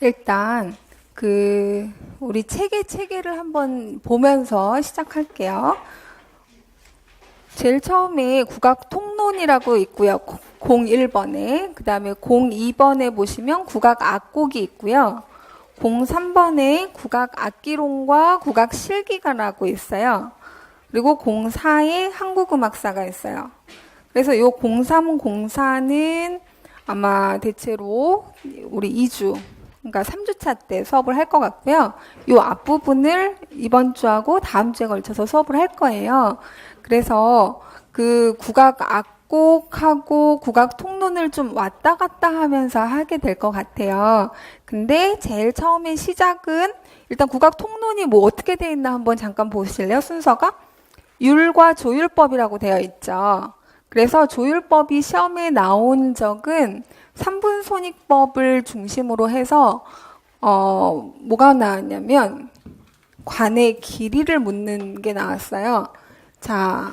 일단 우리 체계를 한번 보면서 시작할게요. 제일 처음에 국악 통론이라고 있고요. 01번에. 그 다음에 02번에 보시면 국악 악곡이 있고요. 03번에 국악 악기론과 국악 실기가라고 있어요. 그리고 04에 한국음악사가 있어요. 그래서 이 03, 04는 아마 대체로 우리 2주, 그러니까 3주차 때 수업을 할 것 같고요. 이 앞부분을 이번 주하고 다음 주에 걸쳐서 수업을 할 거예요. 그래서 그 국악 악곡하고 국악 통론을 좀 왔다 갔다 하면서 하게 될 것 같아요. 근데 제일 처음에 시작은 일단 국악 통론이 뭐 어떻게 되어 있나 한번 잠깐 보실래요? 순서가? 율과 조율법이라고 되어 있죠. 그래서 조율법이 시험에 나온 적은 3분 손익법을 중심으로 해서 뭐가 나왔냐면 관의 길이를 묻는 게 나왔어요. 자,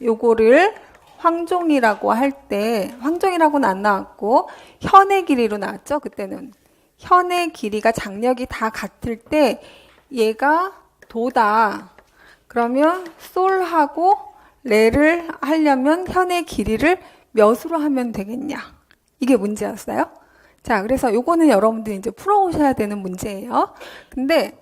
요거를 황종이라고 할 때 황종이라고는 안 나왔고 현의 길이로 나왔죠. 그때는 현의 길이가 장력이 다 같을 때 얘가 도다. 그러면 솔하고 레를 하려면 현의 길이를 몇으로 하면 되겠냐? 이게 문제였어요. 자, 그래서 요거는 여러분들이 이제 풀어오셔야 되는 문제예요. 근데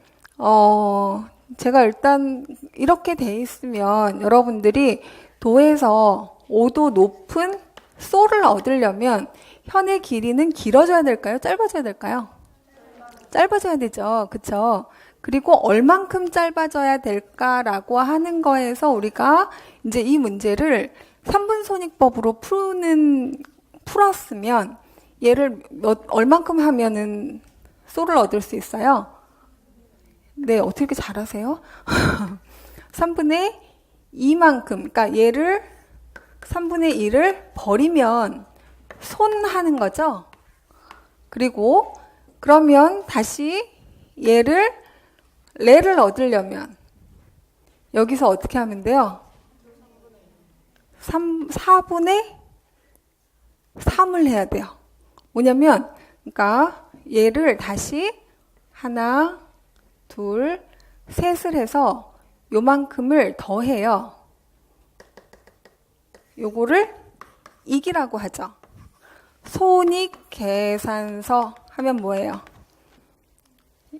제가 일단 이렇게 돼 있으면 여러분들이 도에서 5도 높은 솔을 얻으려면 현의 길이는 길어져야 될까요? 짧아져야 될까요? 짧아져야 되죠. 그쵸? 그리고 얼만큼 짧아져야 될까라고 하는 거에서 우리가 이제 이 문제를 3분 손익법으로 풀었으면 얘를 얼만큼 하면은 솔을 얻을 수 있어요? 네, 어떻게 이렇게 잘하세요? 3분의 2만큼, 그러니까 얘를 3분의 2를 버리면 손하는 거죠. 그리고 그러면 다시 얘를 레를 얻으려면 여기서 어떻게 하면 돼요? 4분의 3을 해야 돼요. 뭐냐면 그러니까 얘를 다시 하나, 둘, 셋을 해서 요만큼을 더해요. 요거를 이기라고 하죠. 손익계산서 하면 뭐예요?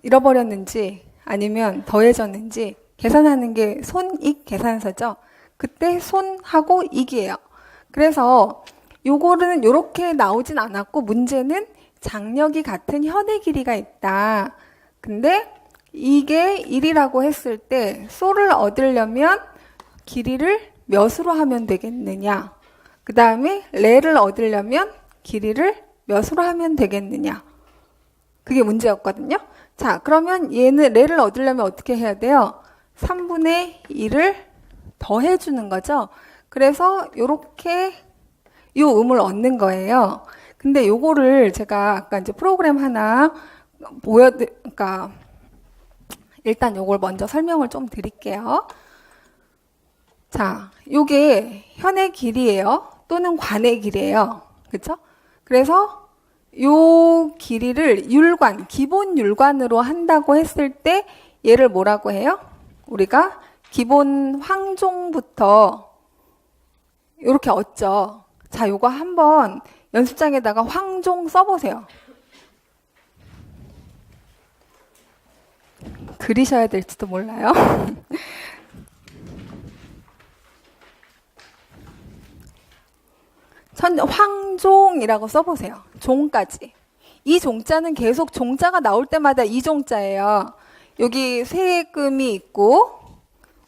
잃어버렸는지 아니면 더해졌는지 계산하는 게 손익계산서죠. 그때 손하고 익이에요. 그래서 요거는 요렇게 나오진 않았고 문제는 장력이 같은 현의 길이가 있다. 근데 이게 1이라고 했을 때 솔을 얻으려면 길이를 몇으로 하면 되겠느냐. 그 다음에 레를 얻으려면 길이를 몇으로 하면 되겠느냐. 그게 문제였거든요. 자, 그러면 얘는 레를 얻으려면 어떻게 해야 돼요? 3분의 2를 더해주는 거죠. 그래서 요렇게 요 음을 얻는 거예요. 근데 요거를 제가 아까 이제 프로그램 하나 그러니까 일단 요걸 먼저 설명을 좀 드릴게요. 자, 요게 현의 길이에요. 또는 관의 길이에요. 그쵸? 그래서 요 길이를 율관, 기본 율관으로 한다고 했을 때 얘를 뭐라고 해요? 우리가 기본 황종부터 이렇게 얻죠. 자, 요거 한번 연습장에다가 황종 써보세요. 그리셔야 될지도 몰라요. 황종이라고 써보세요. 종까지. 이 종자는 계속 종자가 나올 때마다 이 종자예요. 여기 세금이 있고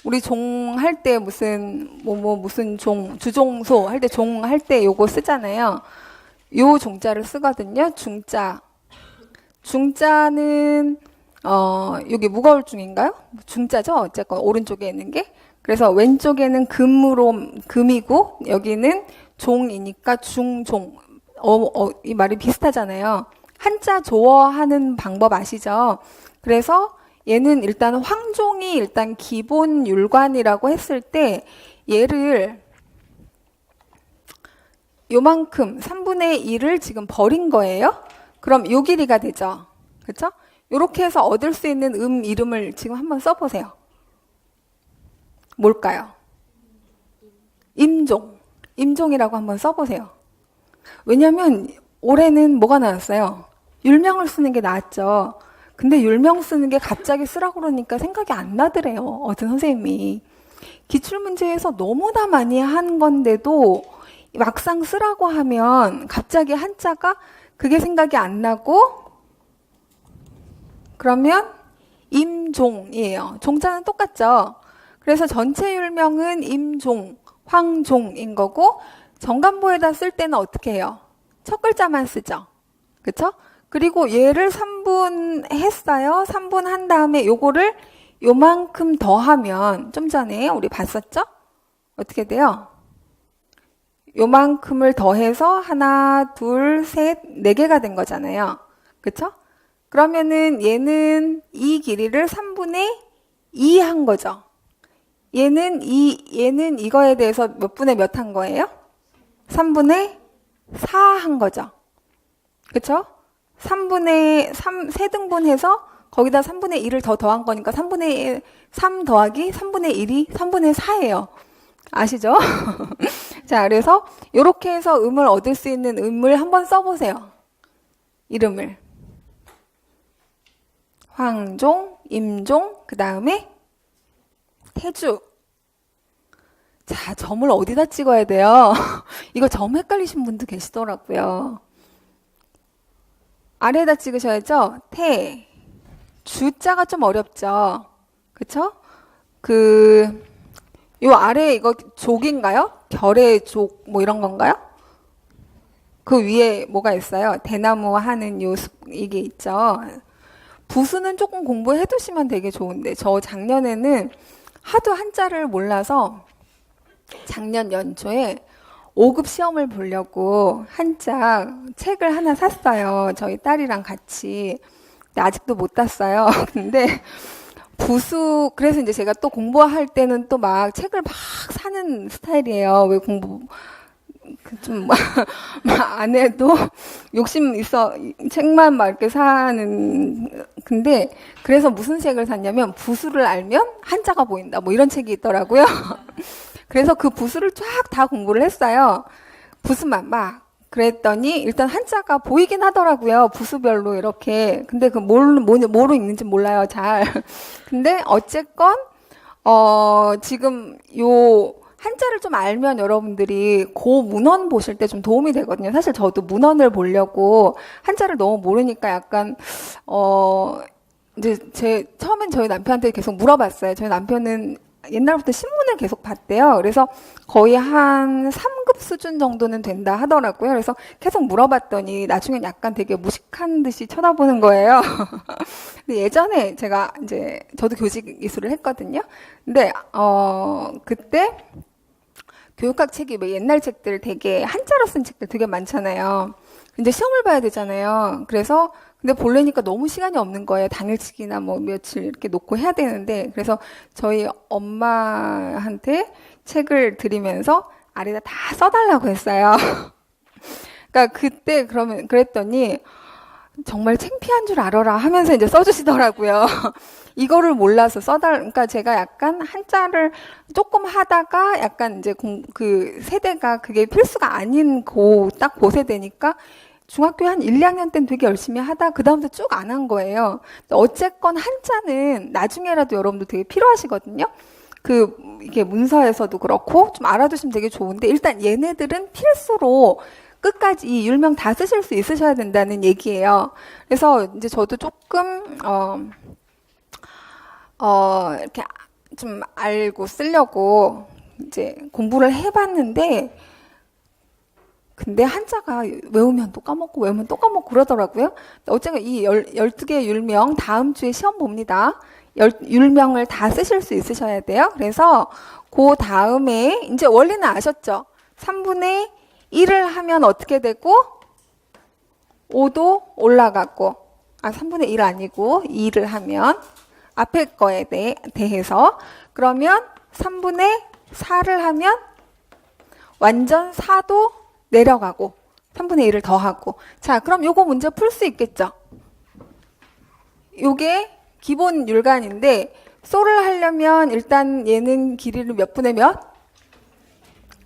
우리 종 할 때 무슨 무슨 종 주종소 할 때 종 할 때 요거 쓰잖아요. 요 종자를 쓰거든요. 중자. 중자는 여기 무거울 중인가요? 중자죠. 어쨌건 오른쪽에 있는 게. 그래서 왼쪽에는 금이고 여기는 종이니까 중종. 이 말이 비슷하잖아요. 한자 조어하는 방법 아시죠? 그래서 얘는 일단 황종이 일단 기본 율관이라고 했을 때 얘를 요만큼 3분의 1을 지금 버린 거예요. 그럼 요 길이가 되죠. 그쵸? 요렇게 해서 얻을 수 있는 이름을 지금 한번 써보세요. 뭘까요? 임종. 임종이라고 한번 써보세요. 왜냐면 올해는 뭐가 나왔어요? 율명을 쓰는 게 나왔죠. 근데 율명 쓰는 게 갑자기 쓰라고 그러니까 생각이 안 나더래요. 어떤 선생님이. 기출문제에서 너무나 많이 한 건데도 막상 쓰라고 하면 갑자기 한자가 그게 생각이 안 나고 그러면 임종이에요. 종자는 똑같죠. 그래서 전체 율명은 임종, 황종인 거고 정관보에다 쓸 때는 어떻게 해요? 첫 글자만 쓰죠. 그쵸? 그리고 얘를 3분 했어요. 3분 한 다음에 요거를 요만큼 더하면 좀 전에 우리 봤었죠? 어떻게 돼요? 요만큼을 더해서 하나, 둘, 셋, 네 개가 된 거잖아요. 그쵸? 그러면은 얘는 이 길이를 3분의 2 한 거죠. 얘는 이거에 대해서 몇 분의 몇 한 거예요? 3분의 4 한 거죠. 그쵸? 3분의 3, 3등분해서 거기다 3분의 1을 더 더한 거니까 3분의 3 더하기 3분의 1이 3분의 4예요. 아시죠? 자, 그래서 이렇게 해서 음을 얻을 수 있는 음을 한번 써보세요. 이름을. 황종, 임종, 그 다음에 태주. 자, 점을 어디다 찍어야 돼요? 이거 점 헷갈리신 분도 계시더라고요. 아래에다 찍으셔야죠. 태. 주자가 좀 어렵죠. 그쵸? 요 아래 이거 족인가요? 결의 족, 뭐 이런 건가요? 그 위에 뭐가 있어요? 대나무 하는 이게 있죠. 부수는 조금 공부해 두시면 되게 좋은데, 저 작년에는 하도 한자를 몰라서 작년 연초에 5급 시험을 보려고 한자 책을 하나 샀어요. 저희 딸이랑 같이. 근데 아직도 못 땄어요. 근데 그래서 이제 제가 또 공부할 때는 또 막 책을 막 사는 스타일이에요. 왜 좀 안 해도 욕심 있어 책만 막 이렇게 사는. 근데 그래서 무슨 책을 샀냐면 부수를 알면 한자가 보인다 뭐 이런 책이 있더라고요. 그래서 그 부수를 쫙 다 공부를 했어요. 부수만 막 그랬더니 일단 한자가 보이긴 하더라고요. 부수별로 이렇게. 근데 그 뭐로 읽는지 몰라요, 잘. 근데 어쨌건 지금 요 한자를 좀 알면 여러분들이 고 문헌 보실 때 좀 도움이 되거든요. 사실 저도 문헌을 보려고 한자를 너무 모르니까 약간 이제 처음엔 저희 남편한테 계속 물어봤어요. 저희 남편은 옛날부터 신문을 계속 봤대요. 그래서 거의 한 3급 수준 정도는 된다 하더라고요. 그래서 계속 물어봤더니 나중엔 약간 되게 무식한 듯이 쳐다보는 거예요. 근데 예전에 제가 이제 저도 교직 이수를 했거든요. 근데 그때 교육학 책이 뭐 옛날 책들 되게 한자로 쓴 책들 되게 많잖아요. 이제 시험을 봐야 되잖아요. 그래서 근데 보려니까 너무 시간이 없는 거예요. 당일치기나 뭐 며칠 이렇게 놓고 해야 되는데. 그래서 저희 엄마한테 책을 드리면서 아래다 다 써달라고 했어요. 그러니까 그때 그랬더니 정말 창피한 줄 알아라 하면서 이제 써주시더라고요. 이거를 몰라서 그러니까 제가 약간 한자를 조금 하다가 약간 이제 그 세대가 그게 필수가 아닌 딱 그 세대니까 중학교 한 1, 2학년 때는 되게 열심히 하다 그 다음부터 쭉 안 한 거예요. 어쨌건 한자는 나중에라도 여러분들 되게 필요하시거든요. 이게 문서에서도 그렇고 좀 알아두시면 되게 좋은데 일단 얘네들은 필수로 끝까지 이 율명 다 쓰실 수 있으셔야 된다는 얘기예요. 그래서 이제 저도 조금 이렇게 좀 알고 쓰려고 이제 공부를 해봤는데 근데 한자가 외우면 또 까먹고 외우면 또 까먹고 그러더라고요. 어쨌든 이 12개의 율명 다음 주에 시험 봅니다. 율명을 다 쓰실 수 있으셔야 돼요. 그래서 그 다음에 이제 원리는 아셨죠? 3분의 1을 하면 어떻게 되고 5도 올라가고 3분의 1 아니고 2를 하면 앞에 거에 대해서 그러면 3분의 4를 하면 완전 4도 내려가고 3분의 1을 더하고. 자, 그럼 요거 문제 풀 수 있겠죠? 요게 기본 율간인데 솔을 하려면 일단 얘는 길이를 몇 분의 몇?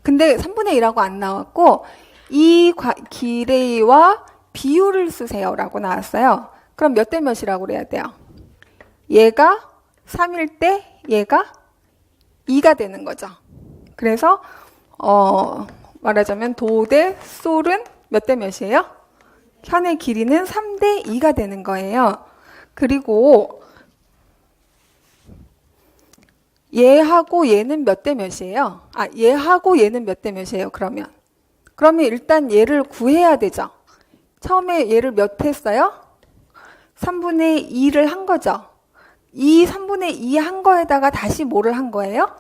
근데 3분의 1하고 안 나왔고 이 길이와 비율을 쓰세요 라고 나왔어요. 그럼 몇 대 몇이라고 그래야 돼요? 얘가 3일 때 얘가 2가 되는 거죠. 그래서 말하자면 도 대 솔은 몇 대 몇이에요? 현의 길이는 3대 2가 되는 거예요. 그리고 얘하고 얘는 몇 대 몇이에요? 얘하고 얘는 몇 대 몇이에요? 그러면 일단 얘를 구해야 되죠. 처음에 얘를 몇 했어요? 3분의 2를 한 거죠. 이 3분의 2 한 거에다가 다시 뭐를 한 거예요?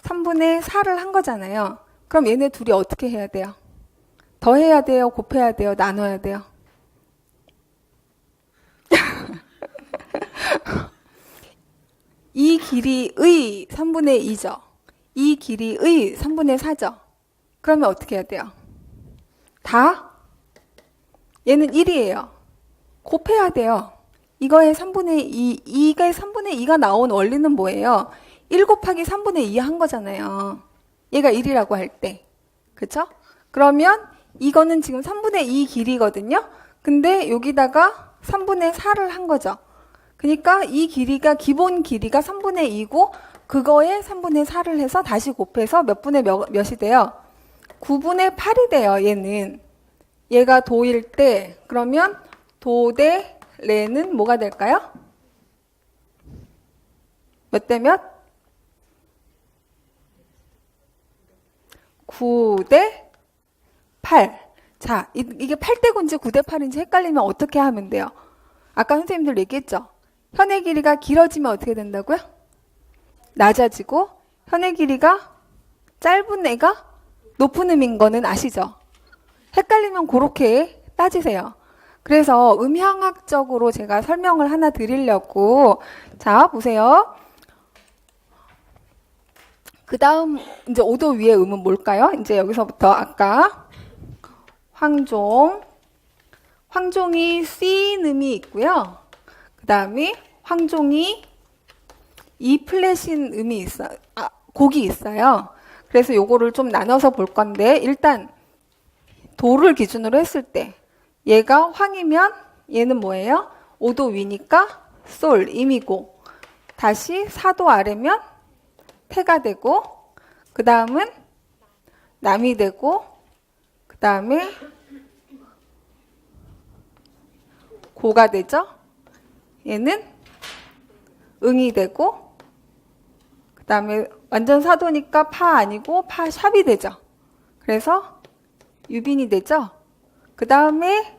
3분의 4를 한 거잖아요. 그럼 얘네 둘이 어떻게 해야 돼요? 더해야 돼요? 곱해야 돼요? 나눠야 돼요? 이 길이의 3분의 2죠. 이 길이의 3분의 4죠. 그러면 어떻게 해야 돼요? 다? 얘는 1이에요. 곱해야 돼요. 이거의 3분의 2, 이게 3분의 2가 나온 원리는 뭐예요? 1 곱하기 3분의 2 한 거잖아요. 얘가 1이라고 할 때. 그쵸? 그러면 이거는 지금 3분의 2 길이거든요. 근데 여기다가 3분의 4를 한 거죠. 그러니까 이 길이가 기본 길이가 3분의 2고 그거에 3분의 4를 해서 다시 곱해서 몇 분의 몇이 돼요? 9분의 8이 돼요. 얘는. 얘가 도일 때 그러면 도 대 레는 뭐가 될까요? 몇 대 몇? 9대 8. 자, 이게 8대 9인지 9대 8인지 헷갈리면 어떻게 하면 돼요? 아까 선생님들 얘기했죠? 현의 길이가 길어지면 어떻게 된다고요? 낮아지고 현의 길이가 짧은 애가 높은 음인 거는 아시죠? 헷갈리면 그렇게 따지세요. 그래서 음향학적으로 제가 설명을 하나 드리려고. 자, 보세요. 그 다음 이제 5도 위의 음은 뭘까요? 이제 여기서부터 아까 황종이 C 음이 있고요. 그 다음에 황종이 E 플랫인 음이 곡이 있어요. 그래서 요거를 좀 나눠서 볼 건데 일단 도를 기준으로 했을 때 얘가 황이면 얘는 뭐예요? 5도 위니까 솔 임이고 다시 4도 아래면 태가 되고 그 다음은 남이 되고 그 다음에 고가 되죠. 얘는 응이 되고 그 다음에 완전 사도니까 파 아니고 파 샵이 되죠. 그래서 유빈이 되죠. 그 다음에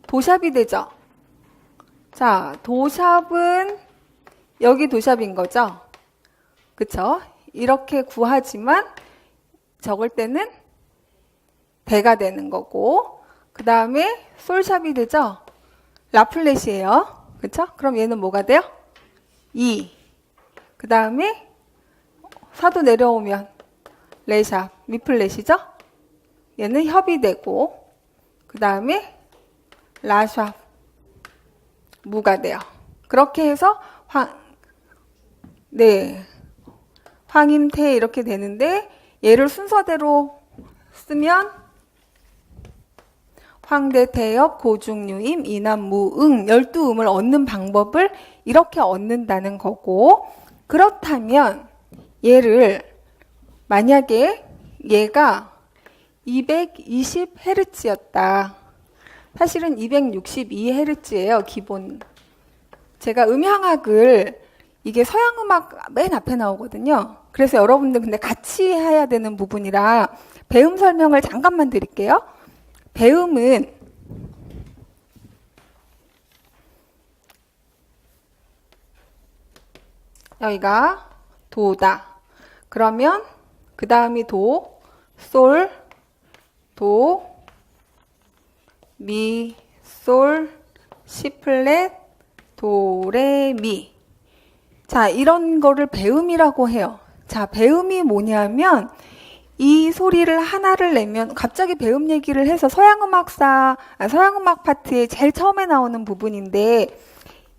도샵이 되죠. 자, 도샵은 여기 도샵인 거죠. 그쵸? 이렇게 구하지만 적을 때는 대가 되는 거고 그 다음에 솔샵이 되죠. 라플렛이에요. 그쵸? 그럼 얘는 뭐가 돼요? 2. 그 다음에 사도 내려오면 레샵, 미플렛이죠? 얘는 협이 되고 그 다음에 라샵, 무가 돼요. 그렇게 해서 황임태 이렇게 되는데 얘를 순서대로 쓰면 황대, 태엽, 고중유임, 이남, 무응 12음을 얻는 방법을 이렇게 얻는다는 거고 그렇다면 얘를 만약에 얘가 220Hz였다. 사실은 262Hz예요. 기본. 제가 음향학을 이게 서양음악 맨 앞에 나오거든요. 그래서 여러분들 근데 같이 해야 되는 부분이라 배음 설명을 잠깐만 드릴게요. 배음은 여기가 도다. 그러면 그 다음이 도, 솔, 도, 미, 솔, 시 플랫, 도, 레, 미. 자, 이런 거를 배음이라고 해요. 자, 배음이 뭐냐면 이 소리를 하나를 내면 갑자기 배음 얘기를 해서 서양음악 파트에 제일 처음에 나오는 부분인데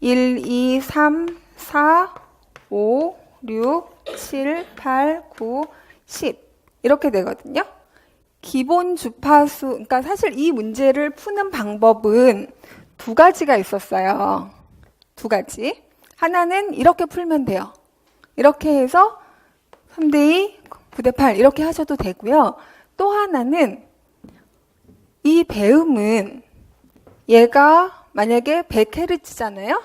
1, 2, 3, 4, 5, 6, 7, 8, 9, 10 이렇게 되거든요. 기본 주파수, 그러니까 사실 이 문제를 푸는 방법은 두 가지가 있었어요. 두 가지. 하나는 이렇게 풀면 돼요. 이렇게 해서 3대2, 9대8 이렇게 하셔도 되고요. 또 하나는 이 배음은 얘가 만약에 100Hz잖아요.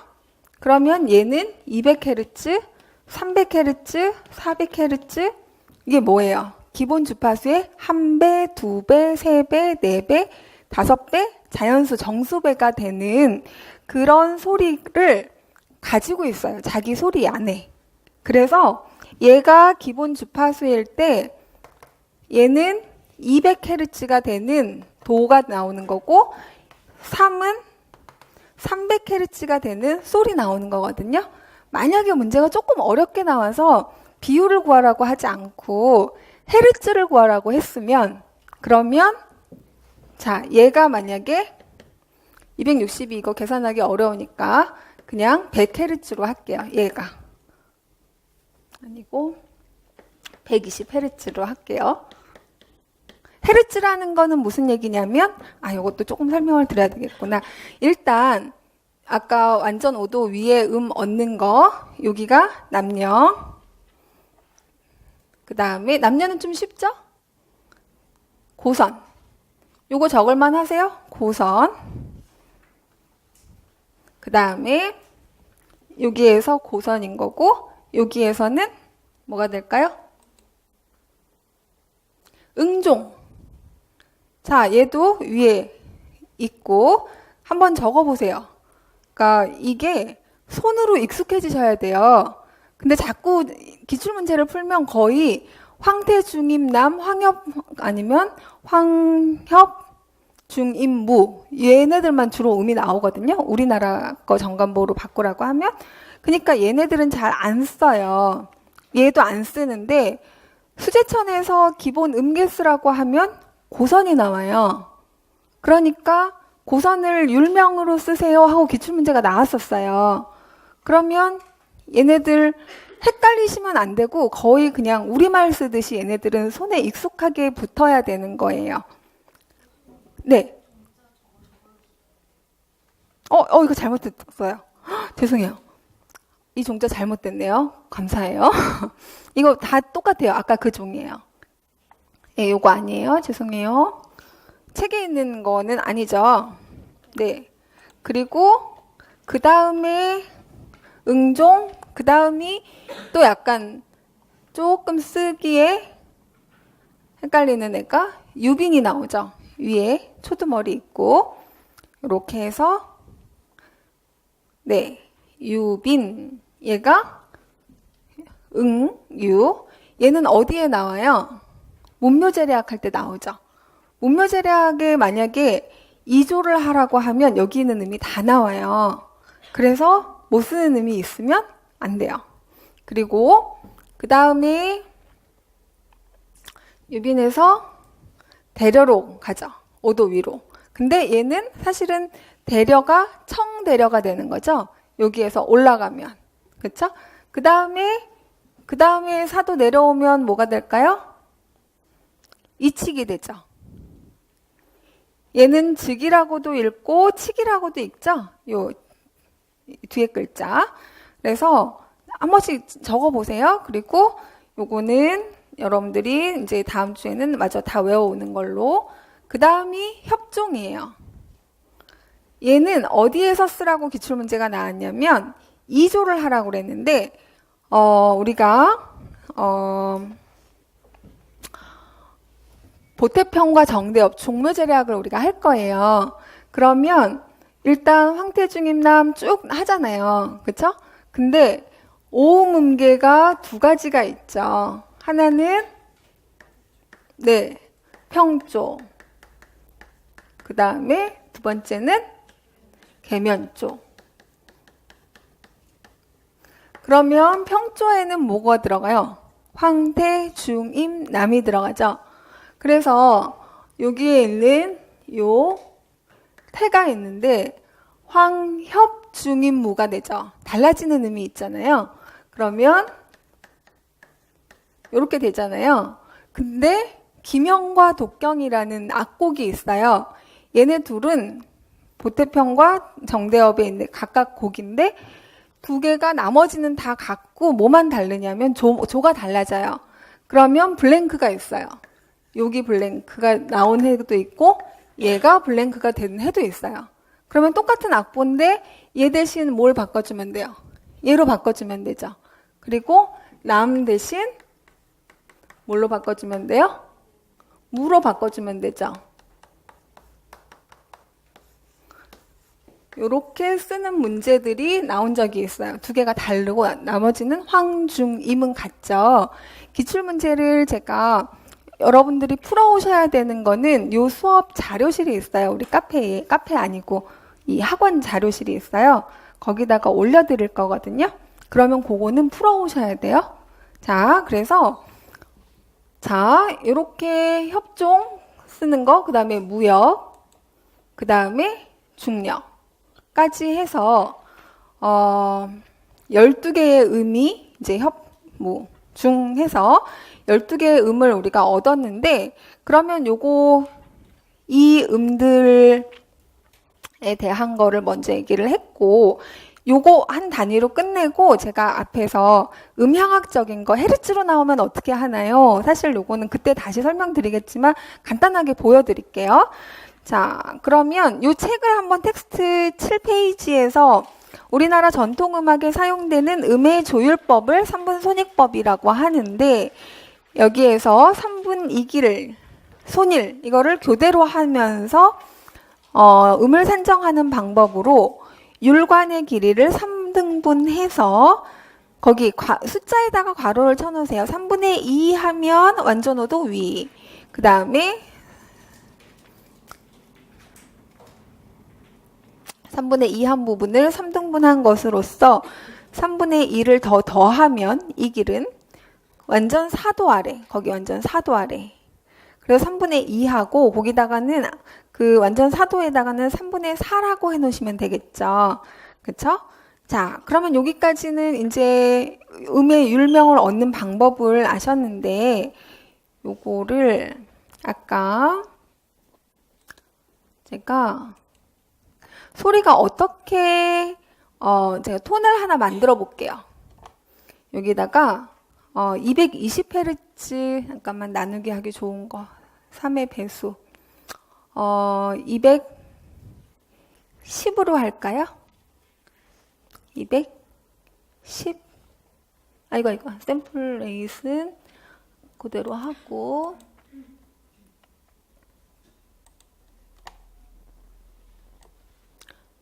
그러면 얘는 200Hz, 300Hz, 400Hz 이게 뭐예요? 기본 주파수의 1배, 2배, 3배, 4배, 5배, 자연수 정수배가 되는 그런 소리를 가지고 있어요. 자기 소리 안에. 그래서 얘가 기본 주파수일 때 얘는 200Hz가 되는 도가 나오는 거고 3은 300Hz가 되는 소리 나오는 거거든요. 만약에 문제가 조금 어렵게 나와서 비율을 구하라고 하지 않고 헤르츠를 구하라고 했으면 그러면 자 얘가 만약에 262 이거 계산하기 어려우니까 그냥 100Hz로 할게요. 얘가 아니고 120Hz로 할게요. 헤르츠라는 거는 무슨 얘기냐면 이것도 조금 설명을 드려야 되겠구나. 일단 아까 완전 5도 위에 얻는 거 여기가 남녀 그 다음에 남녀는 좀 쉽죠? 고선 요거 적을만 하세요? 고선 그 다음에 여기에서 고선인 거고 여기에서는 뭐가 될까요? 응종 자 얘도 위에 있고 한번 적어보세요. 그러니까 이게 손으로 익숙해지셔야 돼요. 근데 자꾸 기출문제를 풀면 거의 황태중임남, 황협 아니면 황협, 중임무 얘네들만 주로 음이 나오거든요. 우리나라 거 정관보로 바꾸라고 하면 그러니까 얘네들은 잘 안 써요. 얘도 안 쓰는데 수제천에서 기본 음계수라고 하면 고선이 나와요. 그러니까 고선을 율명으로 쓰세요 하고 기출문제가 나왔었어요. 그러면 얘네들 헷갈리시면 안 되고 거의 그냥 우리말 쓰듯이 얘네들은 손에 익숙하게 붙어야 되는 거예요. 네. 이거 잘못됐어요. 죄송해요. 이 종자 잘못됐네요. 감사해요. 이거 다 똑같아요. 아까 그 종이에요. 네, 요거 아니에요. 죄송해요. 책에 있는 거는 아니죠. 네. 그리고 그 다음에 응종, 그 다음이 또 약간 조금 쓰기에 헷갈리는 애가 유빈이 나오죠. 위에 초두머리 있고 이렇게 해서 네 유빈 얘가 유 얘는 어디에 나와요? 문묘제례학 할 때 나오죠. 문묘제례학에 만약에 2조를 하라고 하면 여기 있는 음이 다 나와요. 그래서 못 쓰는 음이 있으면 안 돼요. 그리고 그 다음에 유빈에서 대려로 가죠. 5도 위로. 근데 얘는 사실은 대려가 청대려가 되는 거죠. 여기에서 올라가면. 그렇죠? 그 다음에 4도 내려오면 뭐가 될까요? 이치기 되죠. 얘는 즉이라고도 읽고 칙이라고도 읽죠. 요 뒤에 글자. 그래서 한 번씩 적어보세요. 그리고 요거는 여러분들이 이제 다음 주에는 마저 다 외워오는 걸로. 그 다음이 협종이에요. 얘는 어디에서 쓰라고 기출문제가 나왔냐면 2조를 하라고 그랬는데 우리가 보태평과 정대업, 종묘제례학을 우리가 할 거예요. 그러면 일단 황태중임남 쭉 하잖아요. 그렇죠? 근데 오음음계가 두 가지가 있죠. 하나는 네 평조, 그 다음에 두 번째는 계면조. 그러면 평조에는 뭐가 들어가요? 황태, 중, 임, 남이 들어가죠. 그래서 여기에 있는 요 태가 있는데 황협, 중, 임, 무가 되죠. 달라지는 의미 있잖아요. 그러면 이렇게 되잖아요. 근데 김영과 독경이라는 악곡이 있어요. 얘네 둘은 보태평과 정대업에 있는 각각 곡인데 두 개가 나머지는 다 같고 뭐만 다르냐면 조가 달라져요. 그러면 블랭크가 있어요. 여기 블랭크가 나온 해도 있고 얘가 블랭크가 된 해도 있어요. 그러면 똑같은 악보인데 얘 대신 뭘 바꿔주면 돼요? 얘로 바꿔주면 되죠. 그리고 남 대신 뭘로 바꿔주면 돼요? 무로 바꿔주면 되죠. 이렇게 쓰는 문제들이 나온 적이 있어요. 두 개가 다르고 나머지는 황, 중, 임은 같죠. 기출문제를 제가 여러분들이 풀어오셔야 되는 거는 요 수업 자료실이 있어요. 우리 카페에, 카페 아니고 이 학원 자료실이 있어요. 거기다가 올려드릴 거거든요. 그러면 그거는 풀어오셔야 돼요. 자, 그래서 자, 이렇게 협종 쓰는 거, 그 다음에 무역, 그 다음에 중력까지 해서 12개의 음이 이제 중 해서 12개의 음을 우리가 얻었는데 그러면 요거 이 음들에 대한 거를 먼저 얘기를 했고 요거 한 단위로 끝내고 제가 앞에서 음향학적인 거 헤르츠로 나오면 어떻게 하나요? 사실 요거는 그때 다시 설명드리겠지만 간단하게 보여드릴게요. 자, 그러면 요 책을 한번 텍스트 7페이지에서 우리나라 전통음악에 사용되는 음의 조율법을 3분 손익법이라고 하는데 여기에서 3분 2기를 손일 이거를 교대로 하면서 음을 산정하는 방법으로 율관의 길이를 3등분해서 거기 숫자에다가 괄호를 쳐놓으세요. 3분의 2 하면 완전오도 위. 그 다음에 3분의 2 한 부분을 3등분한 것으로서 3분의 2를 더하면 이 길은 완전 4도 아래. 거기 완전 4도 아래. 그래서 3분의 2하고 거기다가는 그 완전 4도에다가는 3분의 4라고 해놓으시면 되겠죠. 그쵸? 자, 그러면 여기까지는 이제 음의 율명을 얻는 방법을 아셨는데 요거를 아까 제가 소리가 어떻게 제가 톤을 하나 만들어 볼게요. 여기다가 220Hz 잠깐만 나누기 하기 좋은 거 3의 배수 210으로 할까요? 210 이거 샘플 레이슨 그대로 하고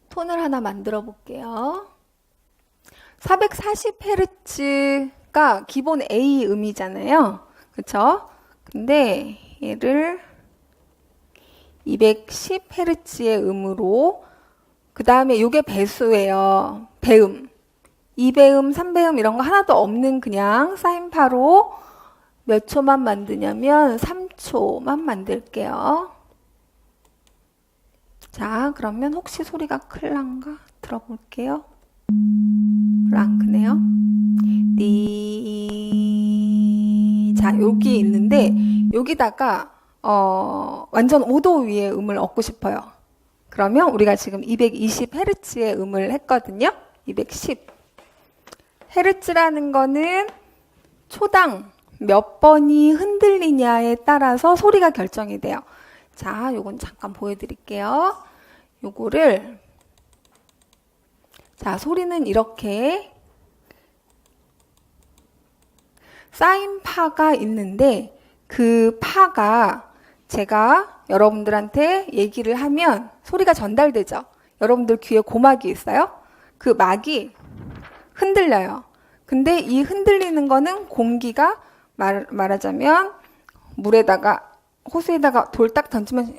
톤을 하나 만들어 볼게요. 440Hz가 기본 A 음이잖아요. 그쵸? 근데 얘를 210Hz의 음으로 그 다음에 요게 배수예요. 배음. 2배음, 3배음 이런 거 하나도 없는 그냥 사인파로 몇 초만 만드냐면 3초만 만들게요. 자, 그러면 혹시 소리가 클란가? 들어볼게요. 안 크네요. 자, 여기 있는데 여기다가 완전 5도 위의 음을 얻고 싶어요. 그러면 우리가 지금 220Hz의 음을 했거든요. 210. 헤르츠라는 거는 초당 몇 번이 흔들리냐에 따라서 소리가 결정이 돼요. 자, 요건 잠깐 보여드릴게요. 요거를 자, 소리는 이렇게 사인파가 있는데 그 파가 제가 여러분들한테 얘기를 하면 소리가 전달되죠. 여러분들 귀에 고막이 있어요. 그 막이 흔들려요. 근데 이 흔들리는 거는 공기가 말하자면 물에다가 호수에다가 돌 딱 던지면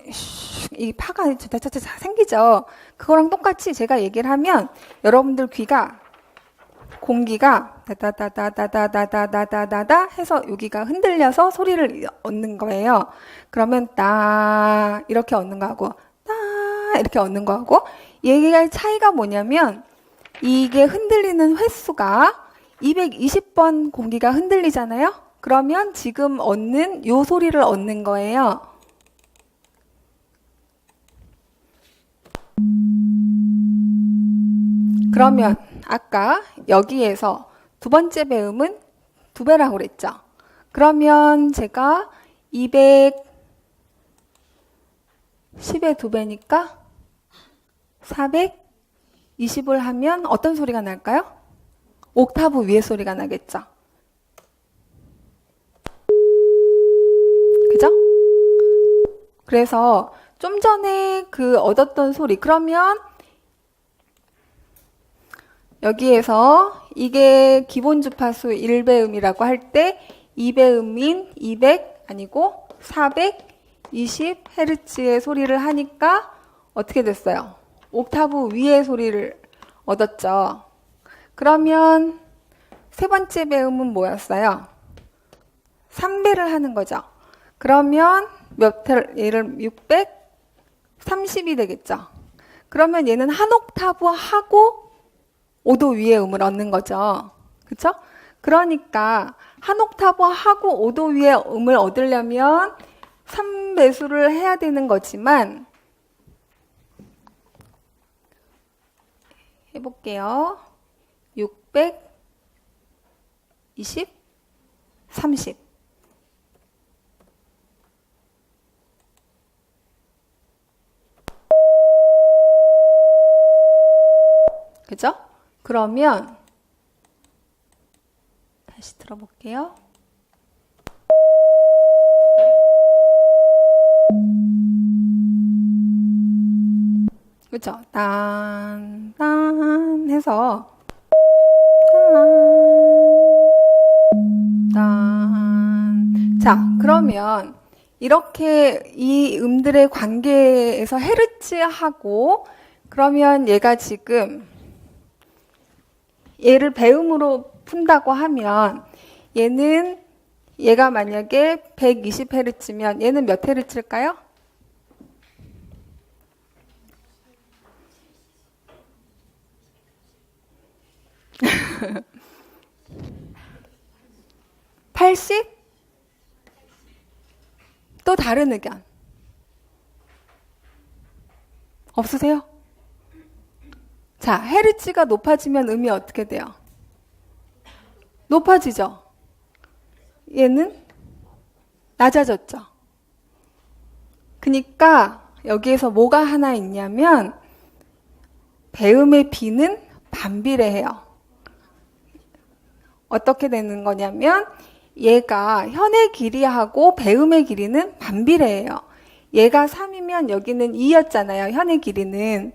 이 파가 자자자자 생기죠. 그거랑 똑같이 제가 얘기를 하면 여러분들 귀가 공기가 다다다다다다다다다다다다 해서 여기가 흔들려서 소리를 얻는 거예요. 그러면 따 이렇게 얻는 거하고 따 이렇게 얻는 거하고 얘가 차이가 뭐냐면 이게 흔들리는 횟수가 220번 공기가 흔들리잖아요. 그러면 지금 얻는 요 소리를 얻는 거예요. 그러면 아까 여기에서 두 번째 배음은 2배라고 그랬죠. 그러면 제가 210의 2배니까 420을 하면 어떤 소리가 날까요? 옥타브 위에 소리가 나겠죠. 그죠? 그래서 좀 전에 그 얻었던 소리, 그러면 여기에서 이게 기본 주파수 1배음이라고 할 때 2배음인 200 아니고 420Hz의 소리를 하니까 어떻게 됐어요? 옥타브 위의 소리를 얻었죠. 그러면 세 번째 배음은 뭐였어요? 3배를 하는 거죠. 그러면 얘를 630이 되겠죠. 그러면 얘는 한 옥타브 하고 5도 위의 음을 얻는 거죠. 그쵸? 그러니까 한 옥타브 하고 5도 위의 음을 얻으려면 3배수를 해야 되는 거지만 해볼게요. 620, 30. 그죠? 그러면 다시 들어볼게요. 그죠? 딴 해서 딴. 자, 그러면 이렇게 이 음들의 관계에서 헤르츠하고 그러면 얘가 지금 얘를 배음으로 푼다고 하면 얘가 만약에 120Hz면 얘는 몇 Hz일까요? (80) 또 다른 의견 없으세요? 자, 헤르츠가 높아지면 음이 어떻게 돼요? 높아지죠? 얘는 낮아졌죠? 그러니까 여기에서 뭐가 하나 있냐면 배음의 비는 반비례해요. 어떻게 되는 거냐면 얘가 현의 길이하고 배음의 길이는 반비례해요. 얘가 3이면 여기는 2였잖아요. 현의 길이는.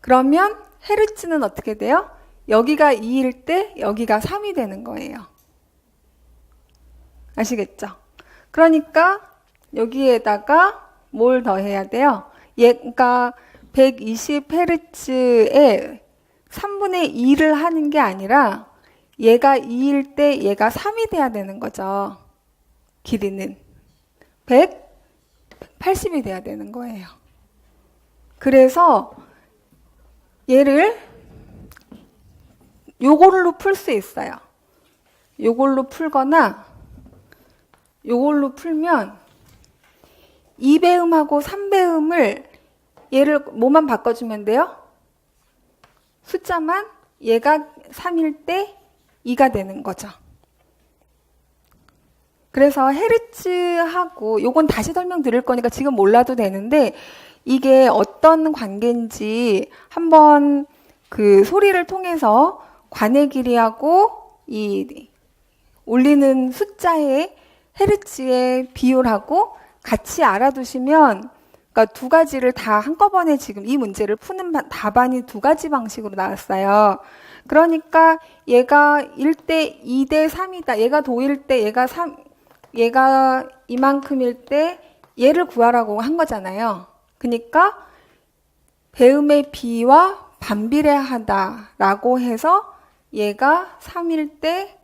그러면 헤르츠는 어떻게 돼요? 여기가 2일 때 여기가 3이 되는 거예요. 아시겠죠? 그러니까 여기에다가 뭘 더해야 돼요? 얘가 120Hz에 3분의 2를 하는 게 아니라 얘가 2일 때 얘가 3이 돼야 되는 거죠. 길이는 180이 돼야 되는 거예요. 그래서 얘를 요걸로 풀 수 있어요. 요걸로 풀거나 요걸로 풀면 2배음하고 3배음을 얘를 뭐만 바꿔주면 돼요? 숫자만 얘가 3일 때 2가 되는 거죠. 그래서 헤르츠하고 요건 다시 설명드릴 거니까 지금 몰라도 되는데 이게 어떤 관계인지 한번 그 소리를 통해서 관의 길이하고 이 울리는 숫자의 헤르츠의 비율하고 같이 알아두시면 그러니까 두 가지를 다 한꺼번에 지금 이 문제를 푸는 답안이 두 가지 방식으로 나왔어요. 그러니까 얘가 1대 2대 3이다. 얘가 도일 때 얘가 이만큼일 때 얘를 구하라고 한 거잖아요. 그러니까 배음의 비와 반비례하다라고 해서 얘가 3일 때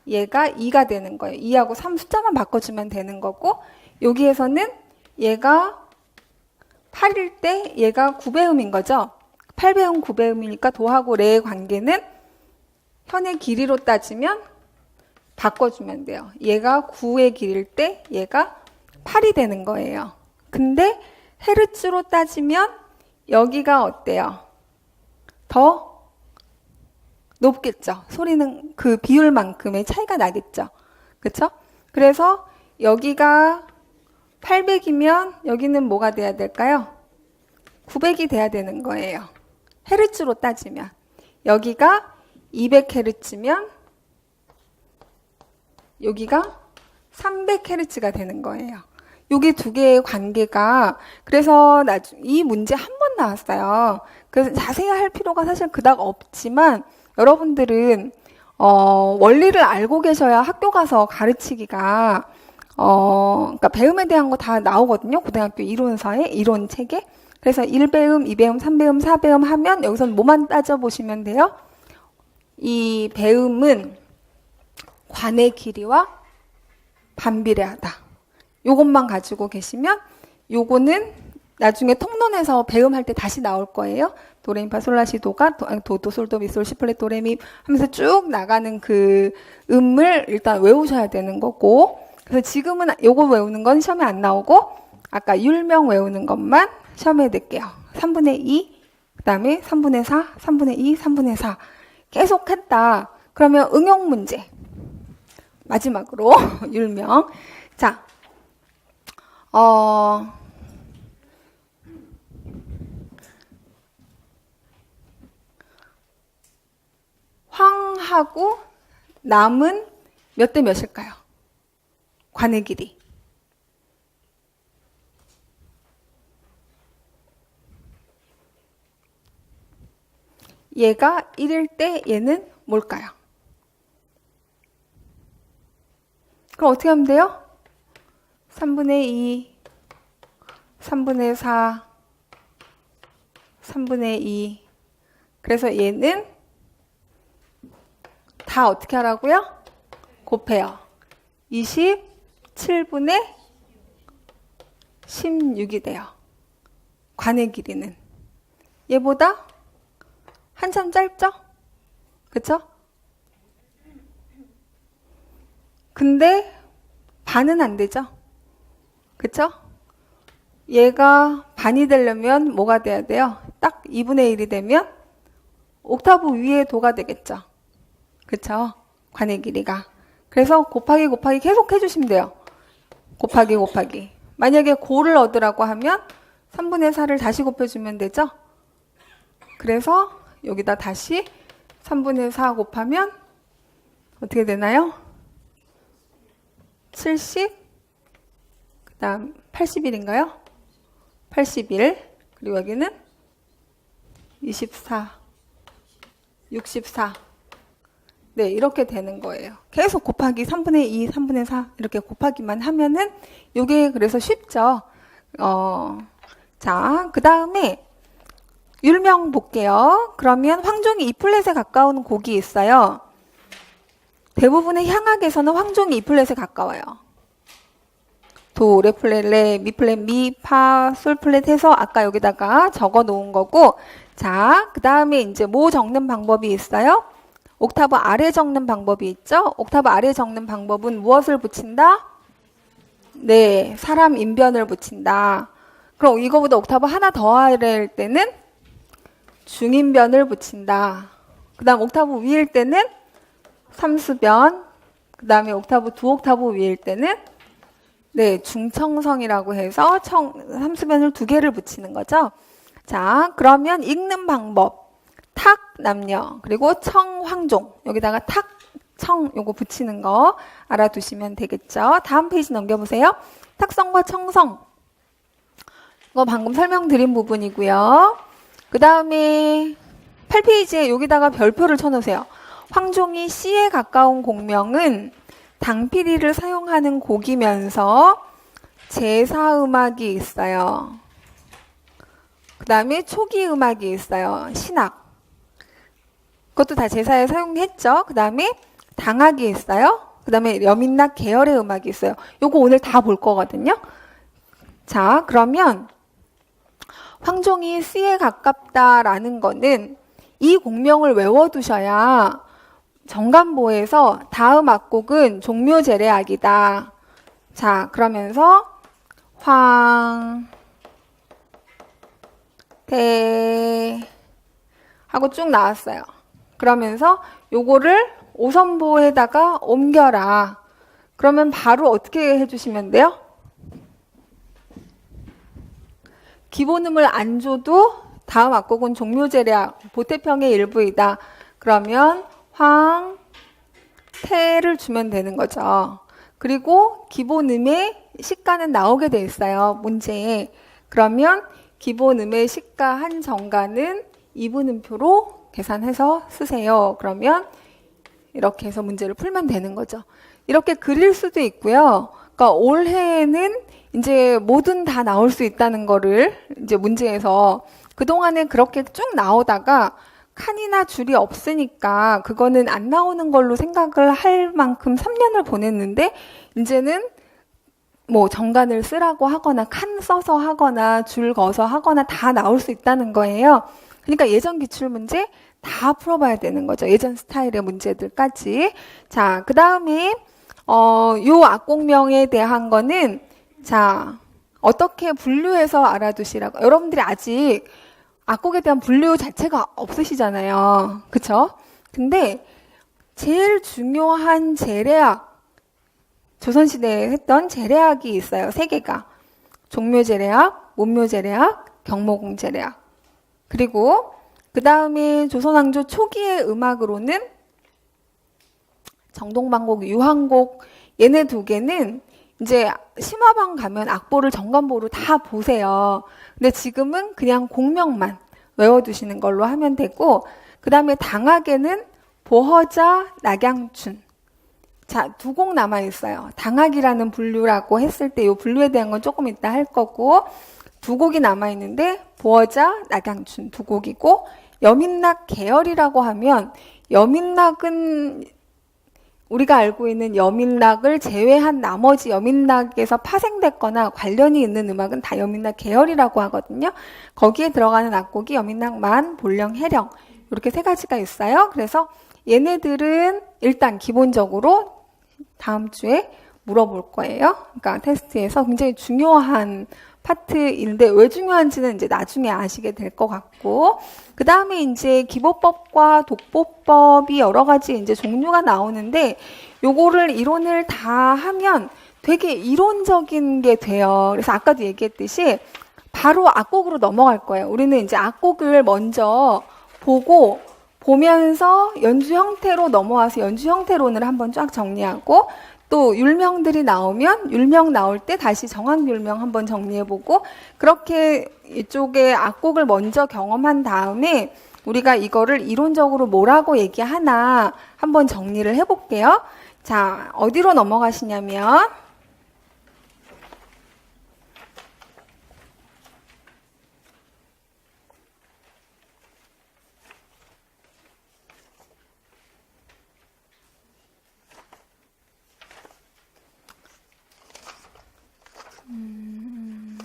얘가 2가 되는 거예요. 2하고 3 숫자만 바꿔주면 되는 거고, 여기에서는 얘가 8일 때 얘가 9배음인 거죠. 8배음, 9배음이니까 도하고 레의 관계는 현의 길이로 따지면 바꿔주면 돼요. 얘가 9의 길이일 때 얘가 8이 되는 거예요. 근데 헤르츠로 따지면 여기가 어때요? 더 높겠죠. 소리는 그 비율만큼의 차이가 나겠죠. 그렇죠? 그래서 여기가 800이면 여기는 뭐가 돼야 될까요? 900이 돼야 되는 거예요. 헤르츠로 따지면. 여기가 200헤르츠면 여기가 300헤르츠가 되는 거예요. 요게 두 개의 관계가, 그래서 이 문제 한 번 나왔어요. 그래서 자세히 할 필요가 사실 그닥 없지만 여러분들은 원리를 알고 계셔야 학교 가서 가르치기가 그러니까 배음에 대한 거 다 나오거든요. 고등학교 이론서에, 이론 책에. 그래서 1배음, 2배음, 3배음, 4배음 하면 여기서는 뭐만 따져보시면 돼요? 이 배음은 관의 길이와 반비례하다. 요것만 가지고 계시면 요거는 나중에 통론에서 배음할 때 다시 나올 거예요. 도레미파솔라시도가 도도솔도미솔 시플레 도레미 하면서 쭉 나가는 그 음을 일단 외우셔야 되는 거고, 그래서 지금은 요거 외우는 건 시험에 안 나오고 아까 율명 외우는 것만 시험에 낼게요. 3분의 2, 그 다음에 3분의 4, 3분의 2, 3분의 4 계속 했다. 그러면 응용 문제 마지막으로 율명. 자, 황하고 남은 몇 대 몇일까요? 관의 길이. 얘가 1일 때 얘는 뭘까요? 그럼 어떻게 하면 돼요? 3분의 2, 3분의 4, 3분의 2. 그래서 얘는 다 어떻게 하라고요? 곱해요. 27분의 16이 돼요. 관의 길이는. 얘보다 한참 짧죠? 그쵸? 근데 반은 안 되죠? 그쵸? 얘가 반이 되려면 뭐가 돼야 돼요? 딱 2분의 1이 되면 옥타브 위에 도가 되겠죠? 그쵸? 관의 길이가. 그래서 곱하기 곱하기 계속 해주시면 돼요. 곱하기 곱하기. 만약에 고를 얻으라고 하면 3분의 4를 다시 곱해주면 되죠? 그래서 여기다 다시 3분의 4 곱하면 어떻게 되나요? 70, 그 다음 81인가요? 81, 그리고 여기는 24, 64. 네, 이렇게 되는 거예요. 계속 곱하기 3분의 2, 3분의 4 이렇게 곱하기만 하면은 요게 그래서 쉽죠. 자, 그 다음에 율명 볼게요. 그러면 황종이 E 플랫에 가까운 곡이 있어요. 대부분의 향악에서는 황종이 E 플랫에 가까워요. 도, 레 플랫, 레, 미 플랫, 미, 파, 솔 플랫 해서 아까 여기다가 적어 놓은 거고, 자, 그 다음에 이제 뭐 적는 방법이 있어요? 옥타브 아래 적는 방법이 있죠? 옥타브 아래 적는 방법은 무엇을 붙인다? 네, 사람 인변을 붙인다. 그럼 이거보다 옥타브 하나 더 아래일 때는 중인변을 붙인다. 그 다음 옥타브 위일 때는 삼수변, 그 다음에 옥타브 두 옥타브 위일 때는 네, 중청성이라고 해서 삼수변을 두 개를 붙이는 거죠. 자, 그러면 읽는 방법. 탁, 남녀, 그리고 청, 황종. 여기다가 탁, 청, 요거 붙이는 거 알아두시면 되겠죠. 다음 페이지 넘겨보세요. 탁성과 청성. 이거 방금 설명드린 부분이고요. 그 다음에 8페이지에 여기다가 별표를 쳐놓으세요. 황종이 C에 가까운 곡명은 당피리를 사용하는 곡이면서 제사음악이 있어요. 그 다음에 초기 음악이 있어요. 신악. 그것도 다 제사에 사용했죠. 그 다음에 당악이 있어요. 그 다음에 여민락 계열의 음악이 있어요. 요거 오늘 다 볼 거거든요. 자, 그러면 황종이 C에 가깝다라는 거는 이 공명을 외워두셔야 정간보에서 다음 악곡은 종묘제례악이다. 자, 그러면서 황, 대 하고 쭉 나왔어요. 그러면서 요거를 오선보에다가 옮겨라. 그러면 바로 어떻게 해주시면 돼요? 기본음을 안 줘도 다음 악곡은 종묘제례악, 보태평의 일부이다. 그러면 황, 태를 주면 되는 거죠. 그리고 기본음의 시가는 나오게 돼 있어요. 문제에. 그러면 기본음의 시가 한 정가는 2분음표로 계산해서 쓰세요. 그러면 이렇게 해서 문제를 풀면 되는 거죠. 이렇게 그릴 수도 있고요. 그러니까 올해에는 이제 뭐든 다 나올 수 있다는 거를 이제 문제에서 그동안에 그렇게 쭉 나오다가 칸이나 줄이 없으니까 그거는 안 나오는 걸로 생각을 할 만큼 3년을 보냈는데 이제는 뭐 정간을 쓰라고 하거나 칸 써서 하거나 줄 거서 하거나 다 나올 수 있다는 거예요. 그러니까 예전 기출 문제 다 풀어봐야 되는 거죠. 예전 스타일의 문제들까지. 자, 그 다음에 요 악곡명에 대한 거는 자, 어떻게 분류해서 알아두시라고. 여러분들이 아직 악곡에 대한 분류 자체가 없으시잖아요. 그쵸? 근데 제일 중요한 제례악, 조선시대에 했던 제례악이 있어요. 3개가. 종묘제례악, 문묘제례악, 경모궁제례악. 그리고 그 다음에 조선왕조 초기의 음악으로는 정동방곡, 유황곡 얘네 2개는 이제 심화방 가면 악보를 정간보로 다 보세요. 근데 지금은 그냥 공명만 외워두시는 걸로 하면 되고 그 다음에 당악에는 보허자, 낙양춘 자, 2곡 남아있어요. 당악이라는 분류라고 했을 때 이 분류에 대한 건 조금 이따 할 거고 2곡이 남아있는데 보허자, 낙양춘 2곡이고 여민락 계열이라고 하면 여민락은 우리가 알고 있는 여민락을 제외한 나머지 여민락에서 파생됐거나 관련이 있는 음악은 다 여민락 계열이라고 하거든요. 거기에 들어가는 악곡이 여민락만, 본령, 해령 이렇게 3가지가 있어요. 그래서 얘네들은 일단 기본적으로 다음 주에 물어볼 거예요. 그러니까 테스트에서 굉장히 중요한 파트인데 왜 중요한지는 이제 나중에 아시게 될 것 같고 그 다음에 이제 기보법과 독보법이 여러 가지 이제 종류가 나오는데 요거를 이론을 다 하면 되게 이론적인 게 돼요. 그래서 아까도 얘기했듯이 바로 악곡으로 넘어갈 거예요. 우리는 이제 악곡을 먼저 보면서 연주 형태로 넘어와서 연주 형태론을 한번 쫙 정리하고 또 율명들이 나오면 율명 나올 때 다시 정악율명 한번 정리해보고 그렇게 이쪽에 악곡을 먼저 경험한 다음에 우리가 이거를 이론적으로 뭐라고 얘기하나 한번 정리를 해볼게요. 자, 어디로 넘어가시냐면 음,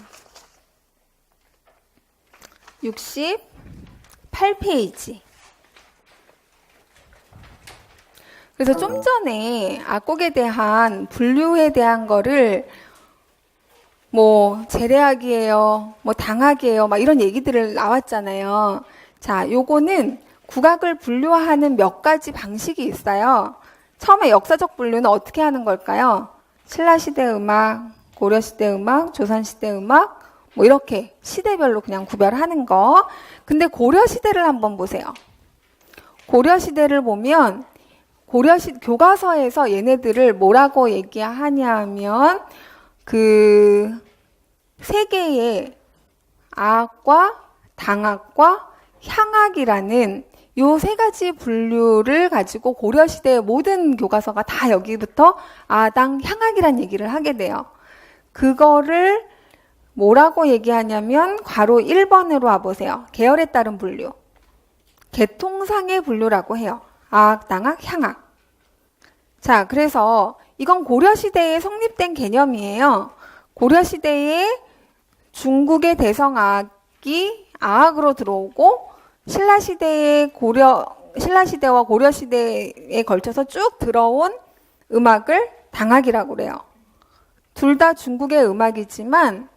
68페이지. 그래서 좀 전에 악곡에 대한 분류에 대한 거를 뭐 제례악이에요, 뭐 당악이에요, 막 이런 얘기들을 나왔잖아요. 자, 요거는 국악을 분류하는 몇 가지 방식이 있어요. 처음에 역사적 분류는 어떻게 하는 걸까요? 신라시대 음악, 고려시대 음악, 조선시대 음악, 뭐 이렇게 시대별로 그냥 구별하는 거. 근데 고려시대를 한번 보세요. 고려시대를 보면 교과서에서 얘네들을 뭐라고 얘기하냐면 그 3개의 악과 당악과 향악이라는 요 3가지 분류를 가지고 고려시대의 모든 교과서가 다 여기부터 아당 향악이란 얘기를 하게 돼요. 그거를 뭐라고 얘기하냐면 괄호 1번으로 와보세요. 계열에 따른 분류. 계통상의 분류라고 해요. 악, 당악, 향악. 자, 그래서 이건 고려시대에 성립된 개념이에요. 고려시대에 중국의 대성악이 아악으로 들어오고 신라시대와 고려시대에 걸쳐서 쭉 들어온 음악을 당악이라고 그래요. 둘 다 중국의 음악이지만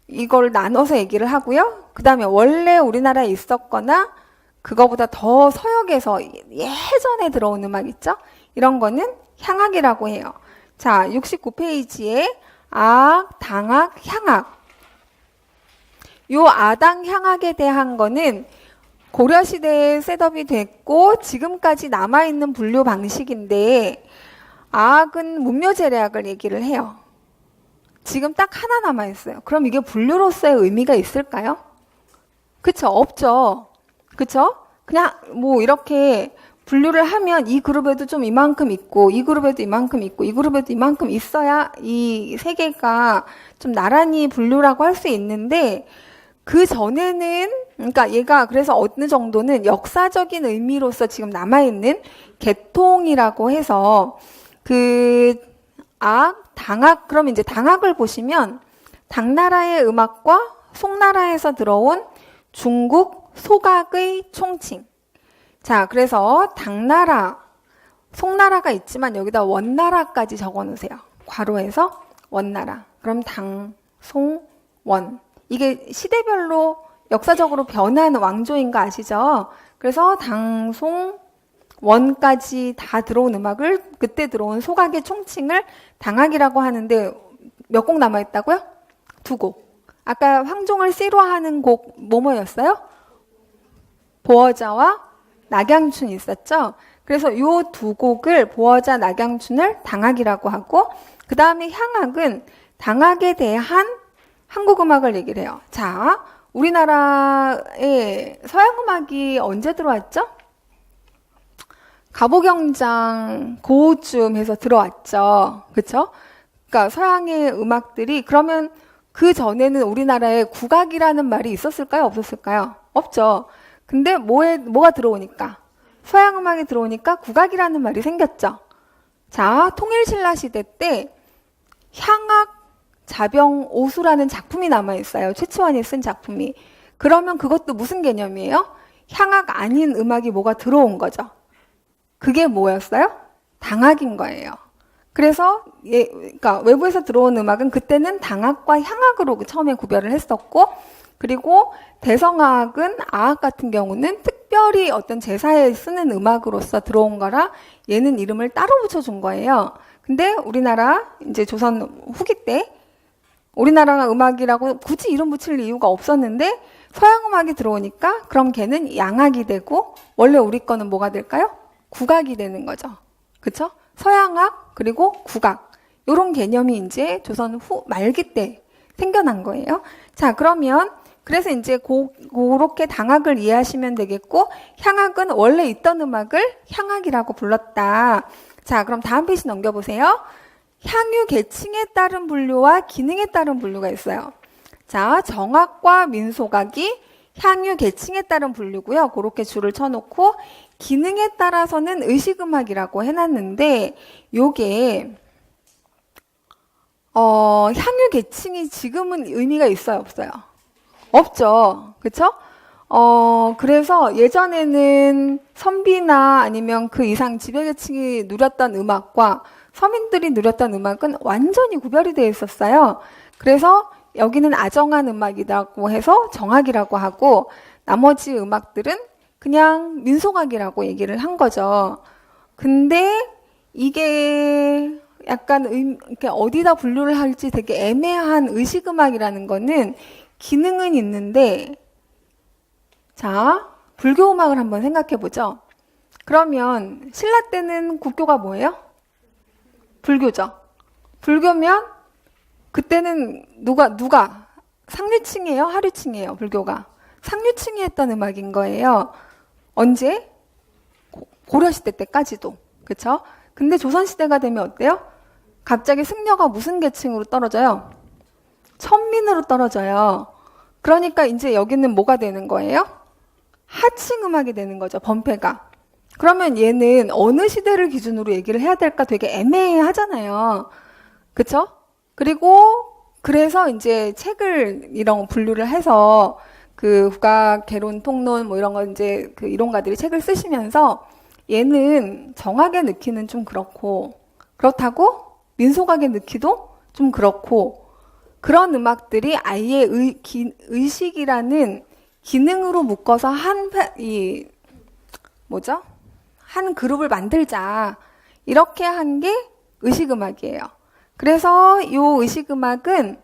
이걸 나눠서 얘기를 하고요. 그 다음에 원래 우리나라에 있었거나 그거보다 더 서역에서 예전에 들어온 음악 있죠? 이런 거는 향악이라고 해요. 자, 69페이지에 악, 당악, 향악. 요 아당, 향악에 대한 거는 고려시대에 셋업이 됐고 지금까지 남아있는 분류 방식인데 악은 문묘제례악을 얘기를 해요. 지금 딱 하나 남아있어요. 그럼 이게 분류로서의 의미가 있을까요? 그쵸? 없죠. 그쵸? 그냥 뭐 이렇게 분류를 하면 이 그룹에도 좀 이만큼 있고 이 그룹에도 이만큼 있고 이 그룹에도 이만큼 있어야 이 세 개가 좀 나란히 분류라고 할 수 있는데 그 전에는 그러니까 얘가 그래서 어느 정도는 역사적인 의미로서 지금 남아있는 계통이라고 해서 그 악, 당악 그럼 이제 당악을 보시면 당나라의 음악과 송나라에서 들어온 중국 소각의 총칭. 자, 그래서 당나라, 송나라가 있지만 여기다 원나라까지 적어놓으세요. 괄호에서 원나라. 그럼 당, 송, 원. 이게 시대별로 역사적으로 변한 왕조인 거 아시죠? 그래서 당, 송, 원까지 다 들어온 음악을 그때 들어온 소각의 총칭을 당악이라고 하는데 몇 곡 남아있다고요? 2곡. 아까 황종을 C로 하는 곡 뭐뭐였어요? 보어자와 낙양춘이 있었죠. 그래서 요 2곡을 보어자, 낙양춘을 당악이라고 하고 그 다음에 향악은 당악에 대한 한국 음악을 얘기를 해요. 자, 우리나라에 서양 음악이 언제 들어왔죠? 가보경장 고쯤 해서 들어왔죠. 그렇죠? 그러니까 서양의 음악들이 그러면 그 전에는 우리나라에 국악이라는 말이 있었을까요? 없었을까요? 없죠. 근데 뭐가 들어오니까? 서양 음악이 들어오니까 국악이라는 말이 생겼죠. 자, 통일신라 시대 때 향악 자병오수라는 작품이 남아있어요. 최치원이 쓴 작품이. 그러면 그것도 무슨 개념이에요? 향악 아닌 음악이 뭐가 들어온 거죠. 그게 뭐였어요? 당악인 거예요. 그래서 그러니까 외부에서 들어온 음악은 그때는 당악과 향악으로 처음에 구별을 했었고 그리고 대성악은 아악 같은 경우는 특별히 어떤 제사에 쓰는 음악으로서 들어온 거라 얘는 이름을 따로 붙여준 거예요. 근데 우리나라 이제 조선 후기 때 우리나라가 음악이라고 굳이 이름 붙일 이유가 없었는데 서양 음악이 들어오니까 그럼 걔는 양악이 되고 원래 우리 거는 뭐가 될까요? 국악이 되는 거죠. 그쵸? 서양악 그리고 국악 이런 개념이 이제 조선 후 말기 때 생겨난 거예요. 자, 그러면 그래서 이제 그렇게 당악을 이해하시면 되겠고 향악은 원래 있던 음악을 향악이라고 불렀다. 자, 그럼 다음 페이지 넘겨보세요. 향유 계층에 따른 분류와 기능에 따른 분류가 있어요. 자, 정악과 민소각이 향유 계층에 따른 분류고요. 그렇게 줄을 쳐놓고 기능에 따라서는 의식음악이라고 해놨는데 요게 향유 계층이 지금은 의미가 있어요, 없어요? 없죠. 그쵸? 그래서 예전에는 선비나 아니면 그 이상 지배계층이 누렸던 음악과 서민들이 누렸던 음악은 완전히 구별이 되어 있었어요. 그래서 여기는 아정한 음악이라고 해서 정악이라고 하고 나머지 음악들은 그냥 민속악이라고 얘기를 한 거죠. 근데 이게 약간 이렇게 어디다 분류를 할지 되게 애매한 의식음악이라는 거는 기능은 있는데 자, 불교 음악을 한번 생각해 보죠. 그러면 신라 때는 국교가 뭐예요? 불교죠. 불교면 그때는 누가 상류층이에요? 하류층이에요? 불교가 상류층이 했던 음악인 거예요. 언제? 고려시대 때까지도. 그쵸? 근데 조선시대가 되면 어때요? 갑자기 승려가 무슨 계층으로 떨어져요? 천민으로 떨어져요. 그러니까 이제 여기는 뭐가 되는 거예요? 하층 음악이 되는 거죠. 범패가. 그러면 얘는 어느 시대를 기준으로 얘기를 해야 될까 되게 애매하잖아요. 그쵸? 그리고 그래서 이제 책을 이런 분류를 해서 그 국악, 개론, 통론 뭐 이런 거 이제 그 이론가들이 책을 쓰시면서 얘는 정악에 넣기는 좀 그렇고 그렇다고 민속악에 넣기도 좀 그렇고 그런 음악들이 아예 의식이라는 기능으로 묶어서 한 그룹을 만들자 이렇게 한 게 의식음악이에요. 그래서 이 의식음악은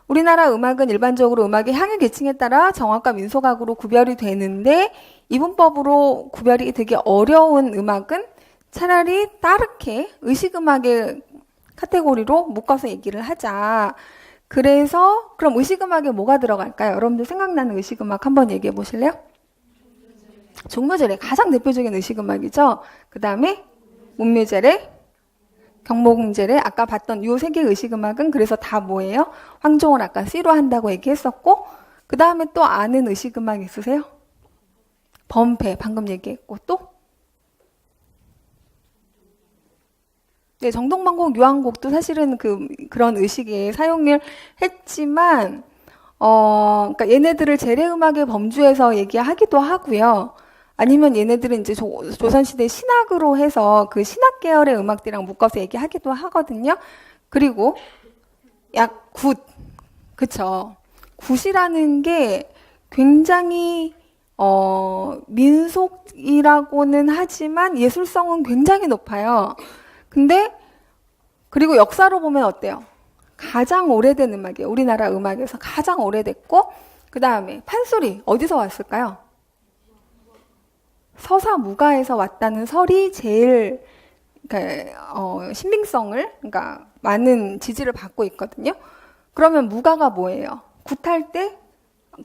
우리나라 음악은 일반적으로 음악의 향유 계층에 따라 정악과 민속악으로 구별이 되는데 이분법으로 구별이 되게 어려운 음악은 차라리 다르게 의식음악의 카테고리로 묶어서 얘기를 하자. 그래서 그럼 의식음악에 뭐가 들어갈까요? 여러분들 생각나는 의식음악 한번 얘기해 보실래요? 종묘제례 가장 대표적인 의식음악이죠. 그 다음에 문묘제례, 경모궁제례 아까 봤던 요 세 개의 의식음악은 그래서 다 뭐예요? 황종을 아까 C로 한다고 얘기했었고 그 다음에 또 아는 의식음악 있으세요? 범패 방금 얘기했고 또? 네, 정동방곡, 유황곡도 사실은 그런 의식에 사용을 했지만 그러니까 얘네들을 제례음악의 범주에서 얘기하기도 하고요. 아니면 얘네들은 이제 조선시대 신학으로 해서 그 신학 계열의 음악들이랑 묶어서 얘기하기도 하거든요. 그리고 굿. 그쵸. 굿이라는 게 굉장히, 민속이라고는 하지만 예술성은 굉장히 높아요. 근데, 그리고 역사로 보면 어때요? 가장 오래된 음악이에요. 우리나라 음악에서 가장 오래됐고, 그 다음에 판소리. 어디서 왔을까요? 서사무가에서 왔다는 설이 제일 신빙성을 그러니까 많은 지지를 받고 있거든요. 그러면 무가가 뭐예요? 굿할 때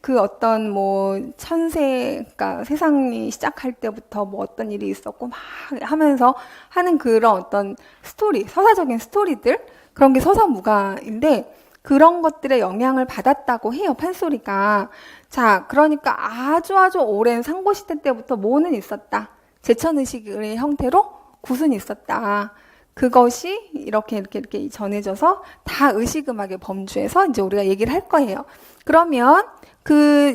그 어떤 뭐 천세 그러니까 세상이 시작할 때부터 뭐 어떤 일이 있었고 막 하면서 하는 그런 어떤 스토리, 서사적인 스토리들 그런 게 서사무가인데 그런 것들의 영향을 받았다고 해요. 판소리가. 자, 그러니까 아주 오랜 상고시대 때부터 뭐는 있었다. 제천의식의 형태로 굿은 있었다. 그것이 이렇게 전해져서 다 의식음악의 범주에서 이제 우리가 얘기를 할 거예요. 그러면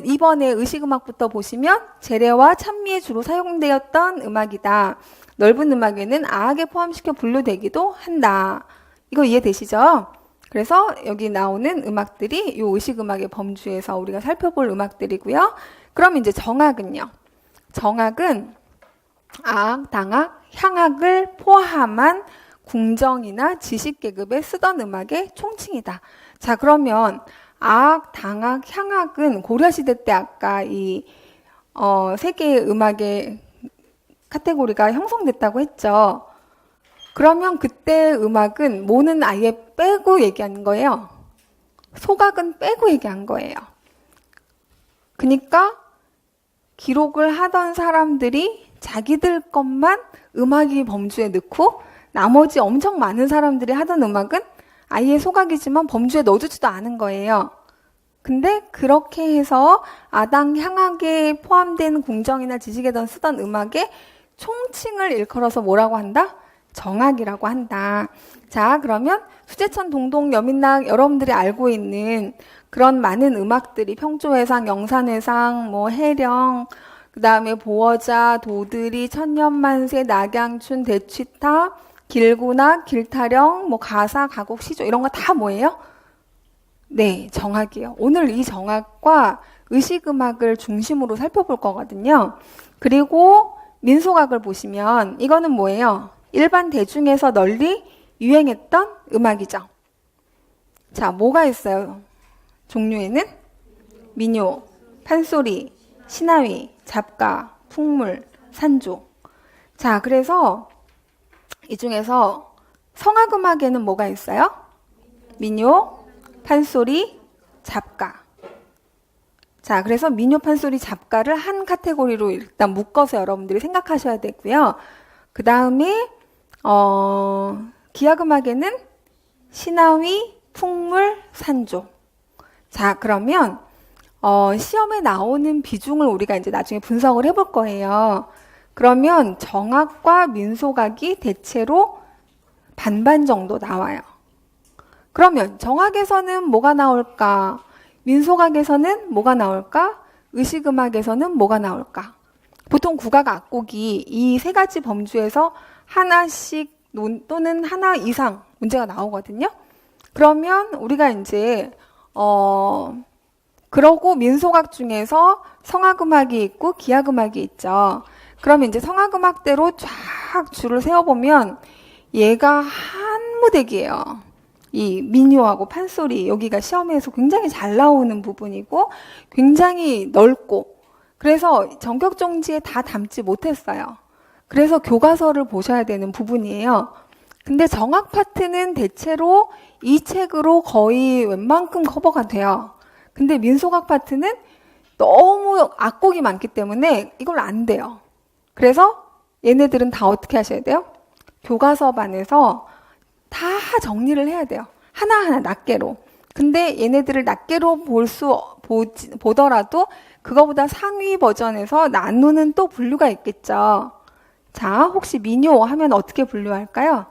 이번에 의식음악부터 보시면 제례와 찬미에 주로 사용되었던 음악이다. 넓은 음악에는 아악에 포함시켜 분류되기도 한다. 이거 이해되시죠? 그래서 여기 나오는 음악들이 이 의식음악의 범주에서 우리가 살펴볼 음악들이고요. 그럼 이제 정악은요. 정악은 악, 당악, 향악을 포함한 궁정이나 지식계급에 쓰던 음악의 총칭이다. 자, 그러면 악, 당악, 향악은 고려시대 때 아까 세 개의 음악의 카테고리가 형성됐다고 했죠. 그러면 그때 음악은 뭐는 아예 빼고 얘기한 거예요. 소각은 빼고 얘기한 거예요. 그러니까 기록을 하던 사람들이 자기들 것만 음악이 범주에 넣고 나머지 엄청 많은 사람들이 하던 음악은 아예 소각이지만 범주에 넣어주지도 않은 거예요. 근데 그렇게 해서 아당 향악에 포함된 궁정이나 지식에던 쓰던 음악의 총칭을 일컬어서 뭐라고 한다? 정악이라고 한다. 자, 그러면 수제천, 동동, 여민락 여러분들이 알고 있는 그런 많은 음악들이 평조회상, 영산회상, 뭐 해령, 그 다음에 보어자, 도드리, 천년만세, 낙양춘, 대취타, 길구낙, 길타령, 뭐 가사, 가곡, 시조 이런 거 다 뭐예요? 네, 정악이에요. 오늘 이 정악과 의식음악을 중심으로 살펴볼 거거든요. 그리고 민속악을 보시면 이거는 뭐예요? 일반 대중에서 널리 유행했던 음악이죠. 자, 뭐가 있어요? 종류에는 민요, 판소리, 신하위, 잡가, 풍물, 산조. 자, 그래서 이 중에서 성악음악에는 뭐가 있어요? 민요, 판소리, 잡가. 자, 그래서 민요, 판소리, 잡가를 한 카테고리로 일단 묶어서 여러분들이 생각하셔야 되고요. 그 다음에 기악음악에는 신하위, 풍물, 산조. 자, 그러면 시험에 나오는 비중을 우리가 이제 나중에 분석을 해볼 거예요. 그러면 정학과 민소각이 대체로 반반 정도 나와요. 그러면 정학에서는 뭐가 나올까? 민소각에서는 뭐가 나올까? 의식음악에서는 뭐가 나올까? 보통 국악, 악곡이 이 세 가지 범주에서 하나씩 또는 하나 이상 문제가 나오거든요. 그러면 우리가 이제 그러고 민소각 중에서 성악음악이 있고 기악음악이 있죠. 그러면 이제 성악음악대로 쫙 줄을 세워보면 얘가 한무대기예요. 이 민요하고 판소리, 여기가 시험에서 굉장히 잘 나오는 부분이고 굉장히 넓고, 그래서 전격정지에 다 담지 못했어요. 그래서 교과서를 보셔야 되는 부분이에요. 근데 정악 파트는 대체로 이 책으로 거의 웬만큼 커버가 돼요. 근데 민소각 파트는 너무 악곡이 많기 때문에 이걸 안 돼요. 그래서 얘네들은 다 어떻게 하셔야 돼요? 교과서반에서 다 정리를 해야 돼요. 하나하나 낱개로. 근데 얘네들을 낱개로 보더라도 그거보다 상위 버전에서 나누는 또 분류가 있겠죠. 자, 혹시 민요 하면 어떻게 분류할까요?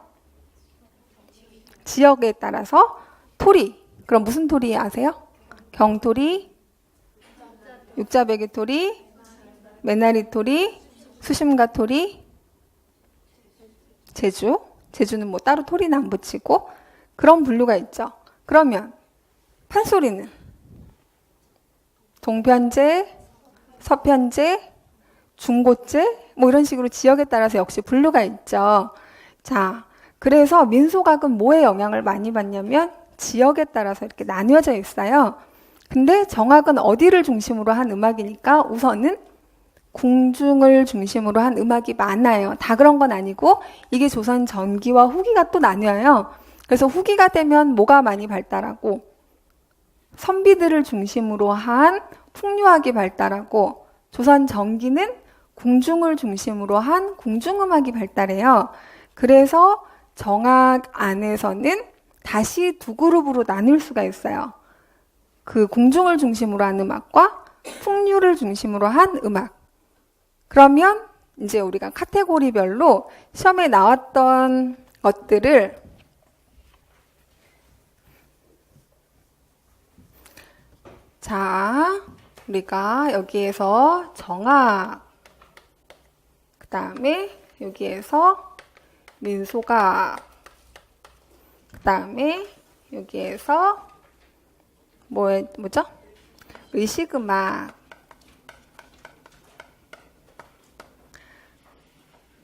지역에 따라서 토리. 그럼 무슨 토리 아세요? 경토리, 육자배기토리, 메나리토리, 수심가토리, 제주는 뭐 따로 토리는 안 붙이고 그런 분류가 있죠. 그러면 판소리는 동편제, 서편제, 중고제 뭐 이런 식으로 지역에 따라서 역시 분류가 있죠. 자, 그래서 민소각은 뭐에 영향을 많이 받냐면 지역에 따라서 이렇게 나뉘어져 있어요. 근데 정악은 어디를 중심으로 한 음악이니까 우선은 궁중을 중심으로 한 음악이 많아요. 다 그런 건 아니고 이게 조선 전기와 후기가 또 나뉘어요. 그래서 후기가 되면 뭐가 많이 발달하고 선비들을 중심으로 한 풍류악이 발달하고 조선 전기는 궁중을 중심으로 한 궁중음악이 발달해요. 그래서 정악 안에서는 다시 두 그룹으로 나눌 수가 있어요. 그 궁중을 중심으로 한 음악과 풍류를 중심으로 한 음악. 그러면 이제 우리가 카테고리별로 시험에 나왔던 것들을 자, 우리가 여기에서 정악, 그 다음에 여기에서 민소각, 그 다음에 여기에서 뭐죠? 의식음악.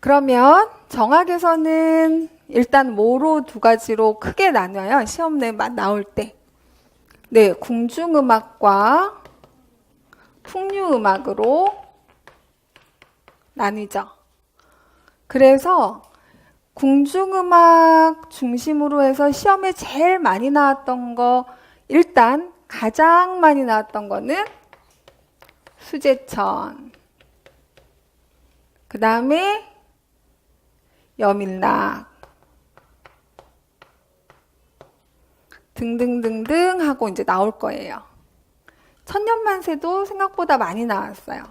그러면 정악에서는 일단 뭐로 두 가지로 크게 나눠요. 시험에만 나올 때. 네, 궁중음악과 풍류음악으로 나뉘죠. 그래서 궁중음악 중심으로 해서 시험에 제일 많이 나왔던 거, 일단 가장 많이 나왔던 거는 수제천, 그 다음에 여밀락 등등등등 하고 이제 나올 거예요. 천년만세도 생각보다 많이 나왔어요.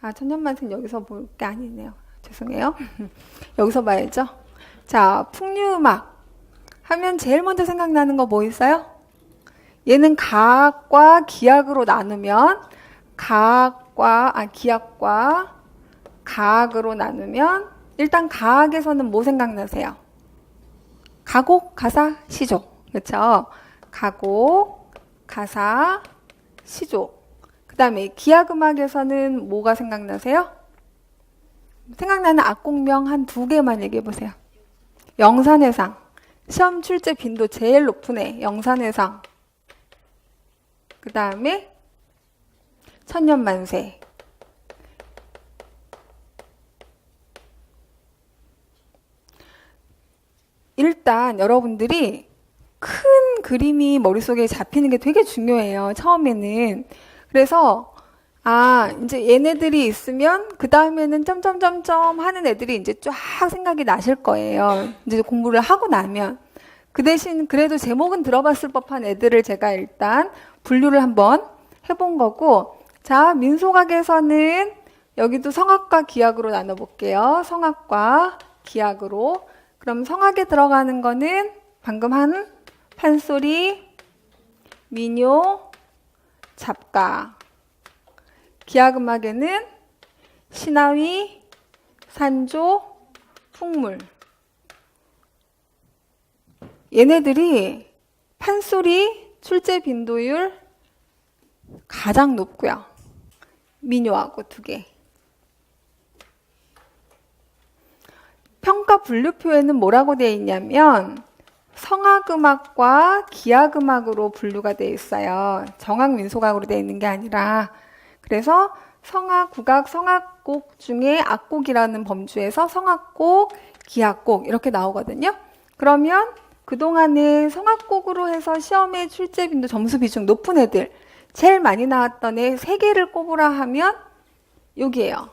아, 천년만세는 여기서 볼 게 아니네요. 죄송해요. 여기서 봐야죠. 자, 풍류음악 하면 제일 먼저 생각나는 거 뭐 있어요? 얘는 가악과 기악으로 나누면 기악과 가악으로 나누면 일단 가악에서는 뭐 생각나세요? 가곡, 가사, 시조. 그렇죠? 가곡, 가사, 시조. 그 다음에 기악음악에서는 뭐가 생각나세요? 생각나는 악곡명 한 2개만 얘기해 보세요. 영산회상. 시험 출제 빈도 제일 높은 애. 영산회상. 그 다음에 천년만세. 일단 여러분들이 큰 그림이 머릿속에 잡히는 게 되게 중요해요. 처음에는. 그래서 이제 얘네들이 있으면 그 다음에는 점점점점 하는 애들이 이제 쫙 생각이 나실 거예요. 이제 공부를 하고 나면. 그 대신 그래도 제목은 들어봤을 법한 애들을 제가 일단 분류를 한번 해본 거고, 자, 민속학에서는 여기도 성악과 기악으로 나눠볼게요. 성악과 기악으로. 그럼 성악에 들어가는 거는 방금 한 판소리, 민요, 잡가. 기악음악에는 신하위, 산조, 풍물. 얘네들이 판소리 출제 빈도율 가장 높고요. 민요하고 두 개. 평가 분류표에는 뭐라고 되어 있냐면 성악음악과 기악음악으로 분류가 되어 있어요. 정악민속악으로 되어 있는 게 아니라. 그래서 성악, 국악, 성악곡 중에 악곡이라는 범주에서 성악곡, 기악곡 이렇게 나오거든요. 그러면 그동안에 성악곡으로 해서 시험에 출제 빈도 점수 비중 높은 애들, 제일 많이 나왔던 애 3개를 꼽으라 하면 여기에요.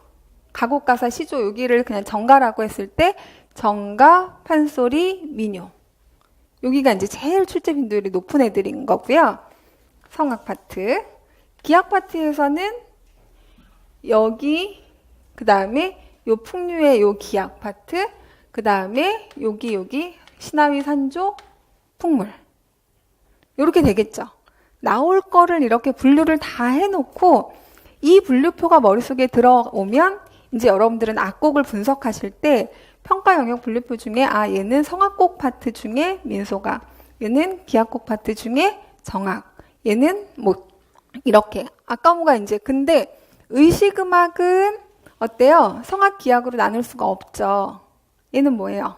가곡가사, 시조 여기를 그냥 정가라고 했을 때 정가, 판소리, 민요. 여기가 이제 제일 출제 빈도율이 높은 애들인 거고요. 성악 파트. 기악 파트에서는 여기, 그 다음에 요 풍류의 요 기악 파트, 그 다음에 여기 신하위, 산조, 풍물. 이렇게 되겠죠. 나올 거를 이렇게 분류를 다 해놓고 이 분류표가 머릿속에 들어오면 이제 여러분들은 악곡을 분석하실 때 평가 영역 분류표 중에 얘는 성악곡 파트 중에 민소각, 얘는 기악곡 파트 중에 정악, 얘는 뭐 이렇게 아까 뭐가 이제 근데 의식음악은 어때요? 성악 기악으로 나눌 수가 없죠. 얘는 뭐예요?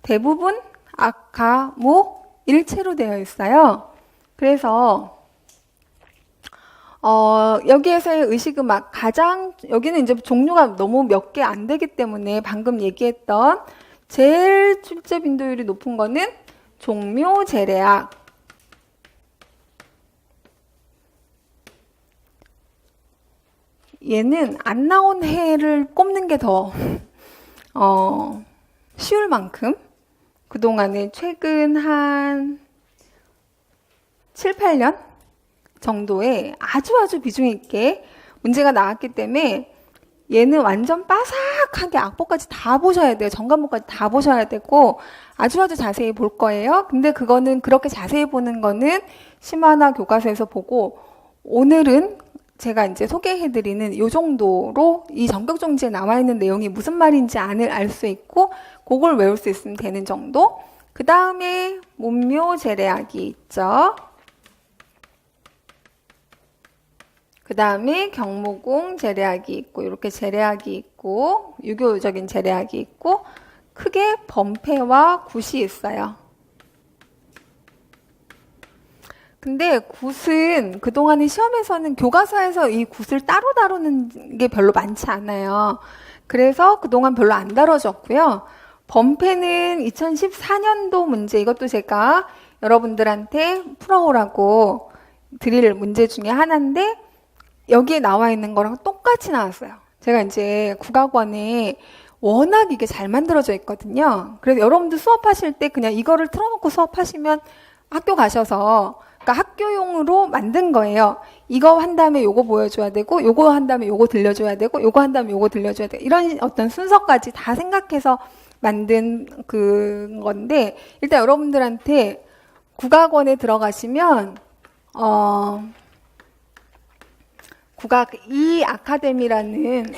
대부분 악, 가, 모, 일체로 되어 있어요. 그래서 여기에서의 의식음악 여기는 이제 종류가 너무 몇 개 안 되기 때문에 방금 얘기했던 제일 출제 빈도율이 높은 거는 종묘 제례악, 얘는 안 나온 해를 꼽는 게 더 쉬울 만큼 그동안에 최근 한 7, 8년 정도에 아주 비중 있게 문제가 나왔기 때문에 얘는 완전 빠삭하게 악보까지 다 보셔야 돼요. 정관보까지 다 보셔야 되고 아주 자세히 볼 거예요. 근데 그거는 그렇게 자세히 보는 거는 심화나 교과서에서 보고 오늘은 제가 이제 소개해드리는 이 정도로 이 전격정지에 나와 있는 내용이 무슨 말인지 알 수 있고 그걸 외울 수 있으면 되는 정도. 그 다음에 문묘 제례악이 있죠. 그 다음에 경무궁 제례악이 있고 이렇게 제례악이 있고 유교적인 제례악이 있고 크게 범패와 굿이 있어요. 근데 굿은 그동안에 시험에서는 교과서에서 이 굿을 따로 다루는 게 별로 많지 않아요. 그래서 그동안 별로 안 다뤄졌고요. 범패는 2014년도 문제, 이것도 제가 여러분들한테 풀어오라고 드릴 문제 중에 하나인데 여기에 나와 있는 거랑 똑같이 나왔어요. 제가 이제 국악원에 워낙 이게 잘 만들어져 있거든요. 그래서 여러분들 수업하실 때 그냥 이거를 틀어놓고 수업하시면 학교 가셔서 그러니까 학교용으로 만든 거예요. 이거 한 다음에 요거 보여줘야 되고 요거 한 다음에 요거 들려줘야 되고 요거 한 다음에 요거 들려줘야 되고 이런 어떤 순서까지 다 생각해서 만든 그 건데 일단 여러분들한테 국악원에 들어가시면 국악 2 아카데미라는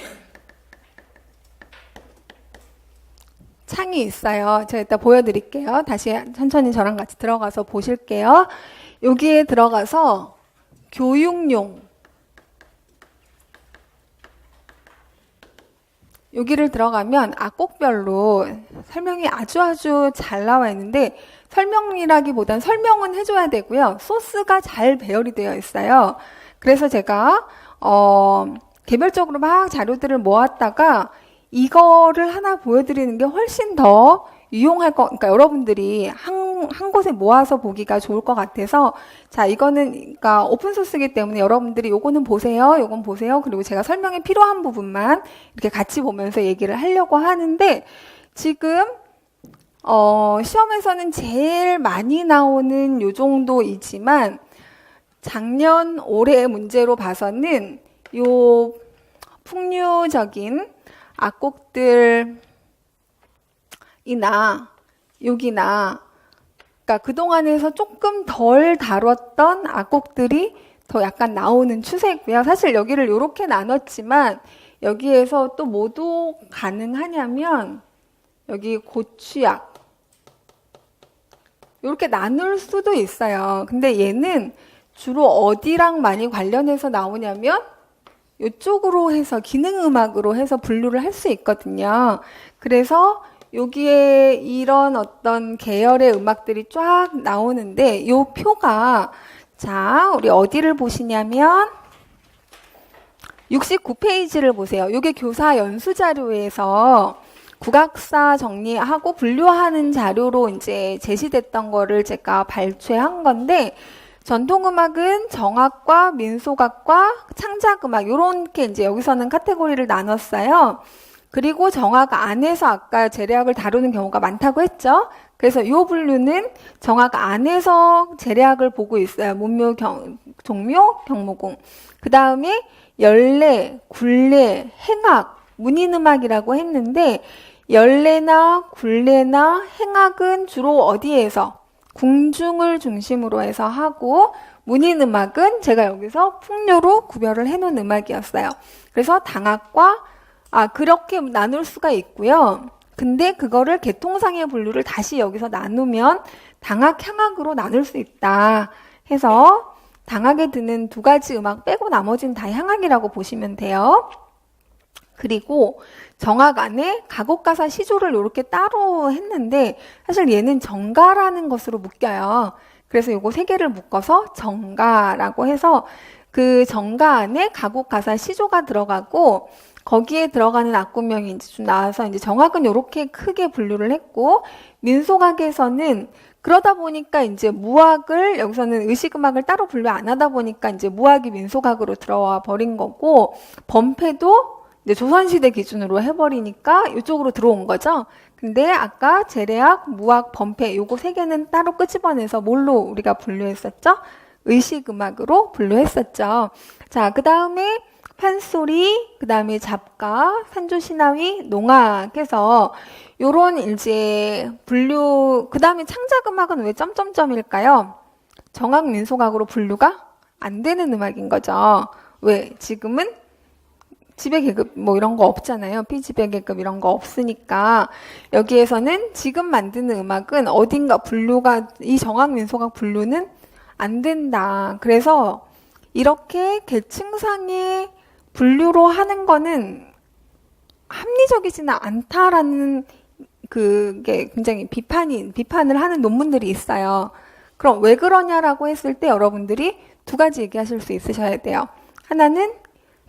창이 있어요. 제가 이따 보여드릴게요. 다시 천천히 저랑 같이 들어가서 보실게요. 여기에 들어가서 교육용 여기를 들어가면 악곡별로 설명이 아주 잘 나와 있는데 설명이라기보단 설명은 해줘야 되고요. 소스가 잘 배열이 되어 있어요. 그래서 제가 개별적으로 막 자료들을 모았다가 이거를 하나 보여드리는 게 훨씬 더 유용할 그러니까 여러분들이 한 곳에 모아서 보기가 좋을 것 같아서 자 이거는 그러니까 오픈소스이기 때문에 여러분들이 요거는 보세요, 요건 보세요. 그리고 제가 설명에 필요한 부분만 이렇게 같이 보면서 얘기를 하려고 하는데 지금 시험에서는 제일 많이 나오는 요 정도이지만 작년 올해 문제로 봐서는 요 풍류적인 악곡들이나 여기나 그러니까 그동안에서 조금 덜 다뤘던 악곡들이 더 약간 나오는 추세고요. 사실 여기를 이렇게 나눴지만 여기에서 또 모두 가능하냐면 여기 고취약 이렇게 나눌 수도 있어요. 근데 얘는 주로 어디랑 많이 관련해서 나오냐면 이쪽으로 해서 기능음악으로 해서 분류를 할 수 있거든요. 그래서 여기에 이런 어떤 계열의 음악들이 쫙 나오는데 이 표가 자 우리 어디를 보시냐면 69페이지를 보세요. 이게 교사 연수 자료에서 국악사 정리하고 분류하는 자료로 이제 제시됐던 거를 제가 발췌한 건데 전통음악은 정악과 민속악과 창작음악 이렇게 이제 여기서는 카테고리를 나눴어요. 그리고 정악 안에서 아까 재래악을 다루는 경우가 많다고 했죠. 그래서 이 분류는 정악 안에서 재래악을 보고 있어요. 문묘, 종묘, 경무궁. 그 다음에 연례, 굴례, 행악, 문인음악이라고 했는데 연례나 굴례나 행악은 주로 어디에서? 궁중을 중심으로 해서 하고 문인음악은 제가 여기서 풍류로 구별을 해놓은 음악이었어요. 그래서 당악과 그렇게 나눌 수가 있고요. 근데 그거를 계통상의 분류를 다시 여기서 나누면 당악, 향악으로 나눌 수 있다 해서 당악에 드는 두 가지 음악 빼고 나머지는 다 향악이라고 보시면 돼요. 그리고 정악 안에 가곡가사 시조를 이렇게 따로 했는데 사실 얘는 정가라는 것으로 묶여요. 그래서 요거 세 개를 묶어서 정가라고 해서 그 정가 안에 가곡가사 시조가 들어가고 거기에 들어가는 악구명이 이제 좀 나와서 이제 정악은 이렇게 크게 분류를 했고 민속악에서는 그러다 보니까 이제 무악을 여기서는 의식음악을 따로 분류 안 하다 보니까 이제 무악이 민속악으로 들어와 버린 거고 범패도 이제 조선시대 기준으로 해버리니까 이쪽으로 들어온 거죠. 근데 아까 재래악, 무악, 범패 요거 세 개는 따로 끄집어내서 뭘로 우리가 분류했었죠? 의식음악으로 분류했었죠. 자, 그 다음에 판소리, 그 다음에 잡가, 산조시나위, 농악 해서 요런 이제 분류, 그 다음에 창작음악은 왜 점점점일까요? 정악, 민속악으로 분류가 안 되는 음악인 거죠. 왜? 지금은 지배계급 뭐 이런 거 없잖아요. 피지배계급 이런 거 없으니까 여기에서는 지금 만드는 음악은 어딘가 분류가 이 정악, 민속악 분류는 안 된다. 그래서 이렇게 계층상의 분류로 하는 거는 합리적이지는 않다라는 그게 굉장히 비판을 하는 논문들이 있어요. 그럼 왜 그러냐라고 했을 때 여러분들이 두 가지 얘기하실 수 있으셔야 돼요. 하나는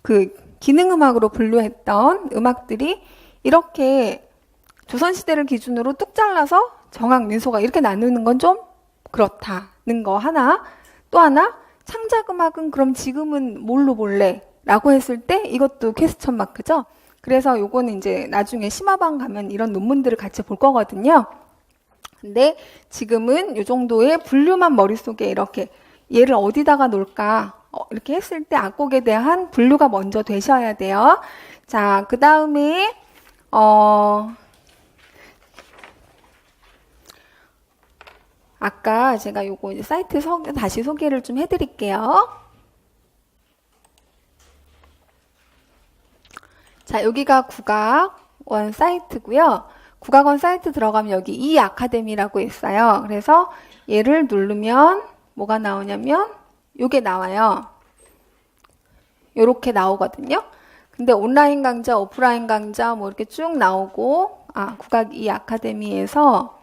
그 기능음악으로 분류했던 음악들이 이렇게 조선시대를 기준으로 뚝 잘라서 정악, 민속악 이렇게 나누는 건 좀 그렇다는 거 하나. 또 하나, 창작음악은 그럼 지금은 뭘로 볼래? 라고 했을 때 이것도 퀘스천 마크죠. 그래서 요거는 이제 나중에 심화반 가면 이런 논문들을 같이 볼 거거든요. 근데 지금은 요 정도의 분류만 머릿속에 이렇게 얘를 어디다가 놓을까? 이렇게 했을 때 악곡에 대한 분류가 먼저 되셔야 돼요. 자, 그 다음에 아까 제가 요거 이제 사이트 다시 소개를 좀 해드릴게요. 자, 여기가 국악원 사이트고요. 국악원 사이트 들어가면 여기 이 아카데미라고 있어요. 그래서 얘를 누르면 뭐가 나오냐면 요게 나와요. 요렇게 나오거든요. 근데 온라인 강좌, 오프라인 강좌 뭐 이렇게 쭉 나오고 국악 이 아카데미에서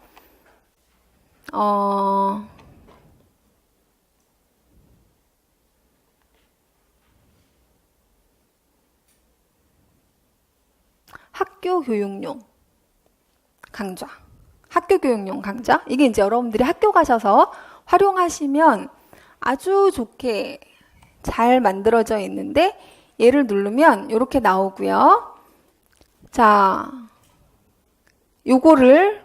학교 교육용 강좌. 학교 교육용 강좌. 이게 이제 여러분들이 학교 가셔서 활용하시면 아주 좋게 잘 만들어져 있는데 얘를 누르면 이렇게 나오고요. 자, 요거를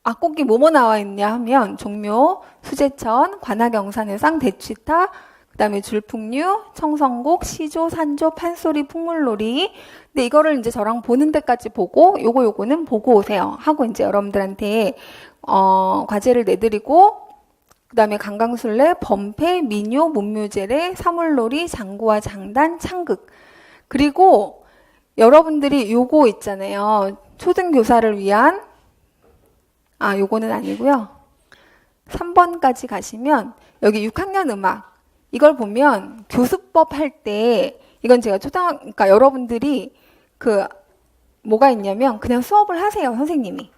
악곡이 뭐뭐 나와 있냐 하면 종묘, 수제천, 관악영산의 쌍대취타, 그 다음에 줄풍류, 청성곡, 시조, 산조, 판소리, 풍물놀이. 근데 이거를 이제 저랑 보는 데까지 보고 요거는 보고 오세요 하고 이제 여러분들한테 과제를 내드리고, 그 다음에 강강술래, 범패, 민요, 문묘제례, 사물놀이, 장구와 장단, 창극. 그리고 여러분들이 요거 있잖아요. 초등교사를 위한, 요거는 아니고요. 3번까지 가시면 여기 6학년 음악. 이걸 보면 교수법 할 때, 이건 제가 그러니까 여러분들이 뭐가 있냐면 그냥 수업을 하세요, 선생님이.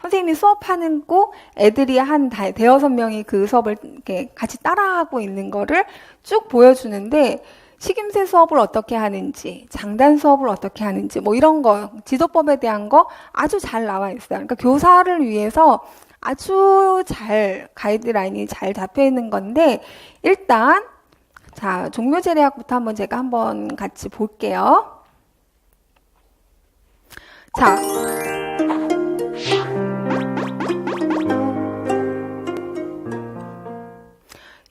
선생님이 수업하는 거 애들이 한 대여섯 명이 그 수업을 이렇게 같이 따라하고 있는 거를 쭉 보여주는데, 식임새 수업을 어떻게 하는지, 장단 수업을 어떻게 하는지, 뭐 이런 거, 지도법에 대한 거 아주 잘 나와 있어요. 그러니까 교사를 위해서 아주 잘 가이드라인이 잘 잡혀 있는 건데, 일단 자, 종묘제례학부터 한번 같이 볼게요. 자,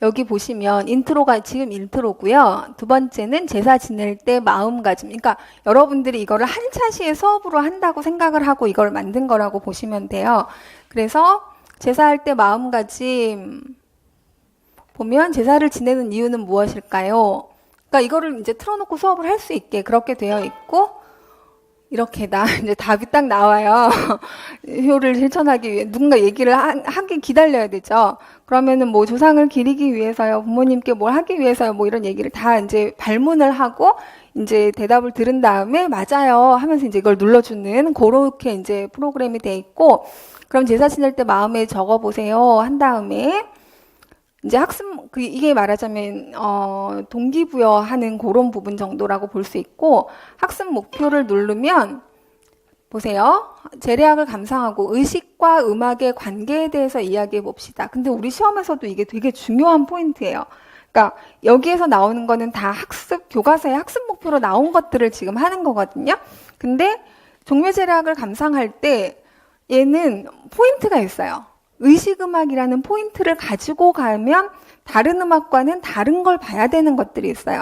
여기 보시면 인트로가 지금 인트로고요. 두 번째는 제사 지낼 때 마음가짐. 그러니까 여러분들이 이거를 한 차시에 수업으로 한다고 생각을 하고 이걸 만든 거라고 보시면 돼요. 그래서 제사할 때 마음가짐 보면 제사를 지내는 이유는 무엇일까요? 그러니까 이거를 이제 틀어놓고 수업을 할 수 있게 그렇게 되어 있고, 이렇게 이제 답이 딱 나와요. 효를 실천하기 위해 누군가 얘기를 하긴 기다려야 되죠. 그러면은 뭐 조상을 기리기 위해서요, 부모님께 뭘 하기 위해서요, 뭐 이런 얘기를 다 이제 발문을 하고 이제 대답을 들은 다음에 맞아요 하면서 이제 이걸 눌러주는 그렇게 이제 프로그램이 돼 있고, 그럼 제사 지낼 때 마음에 적어보세요 한 다음에 이제 이게 말하자면, 동기부여하는 그런 부분 정도라고 볼 수 있고, 학습 목표를 누르면, 보세요. 제례학을 감상하고 의식과 음악의 관계에 대해서 이야기해 봅시다. 근데 우리 시험에서도 이게 되게 중요한 포인트예요. 그러니까 여기에서 나오는 거는 다 교과서의 학습 목표로 나온 것들을 지금 하는 거거든요. 근데 종묘제례학을 감상할 때 얘는 포인트가 있어요. 의식음악이라는 포인트를 가지고 가면 다른 음악과는 다른 걸 봐야 되는 것들이 있어요.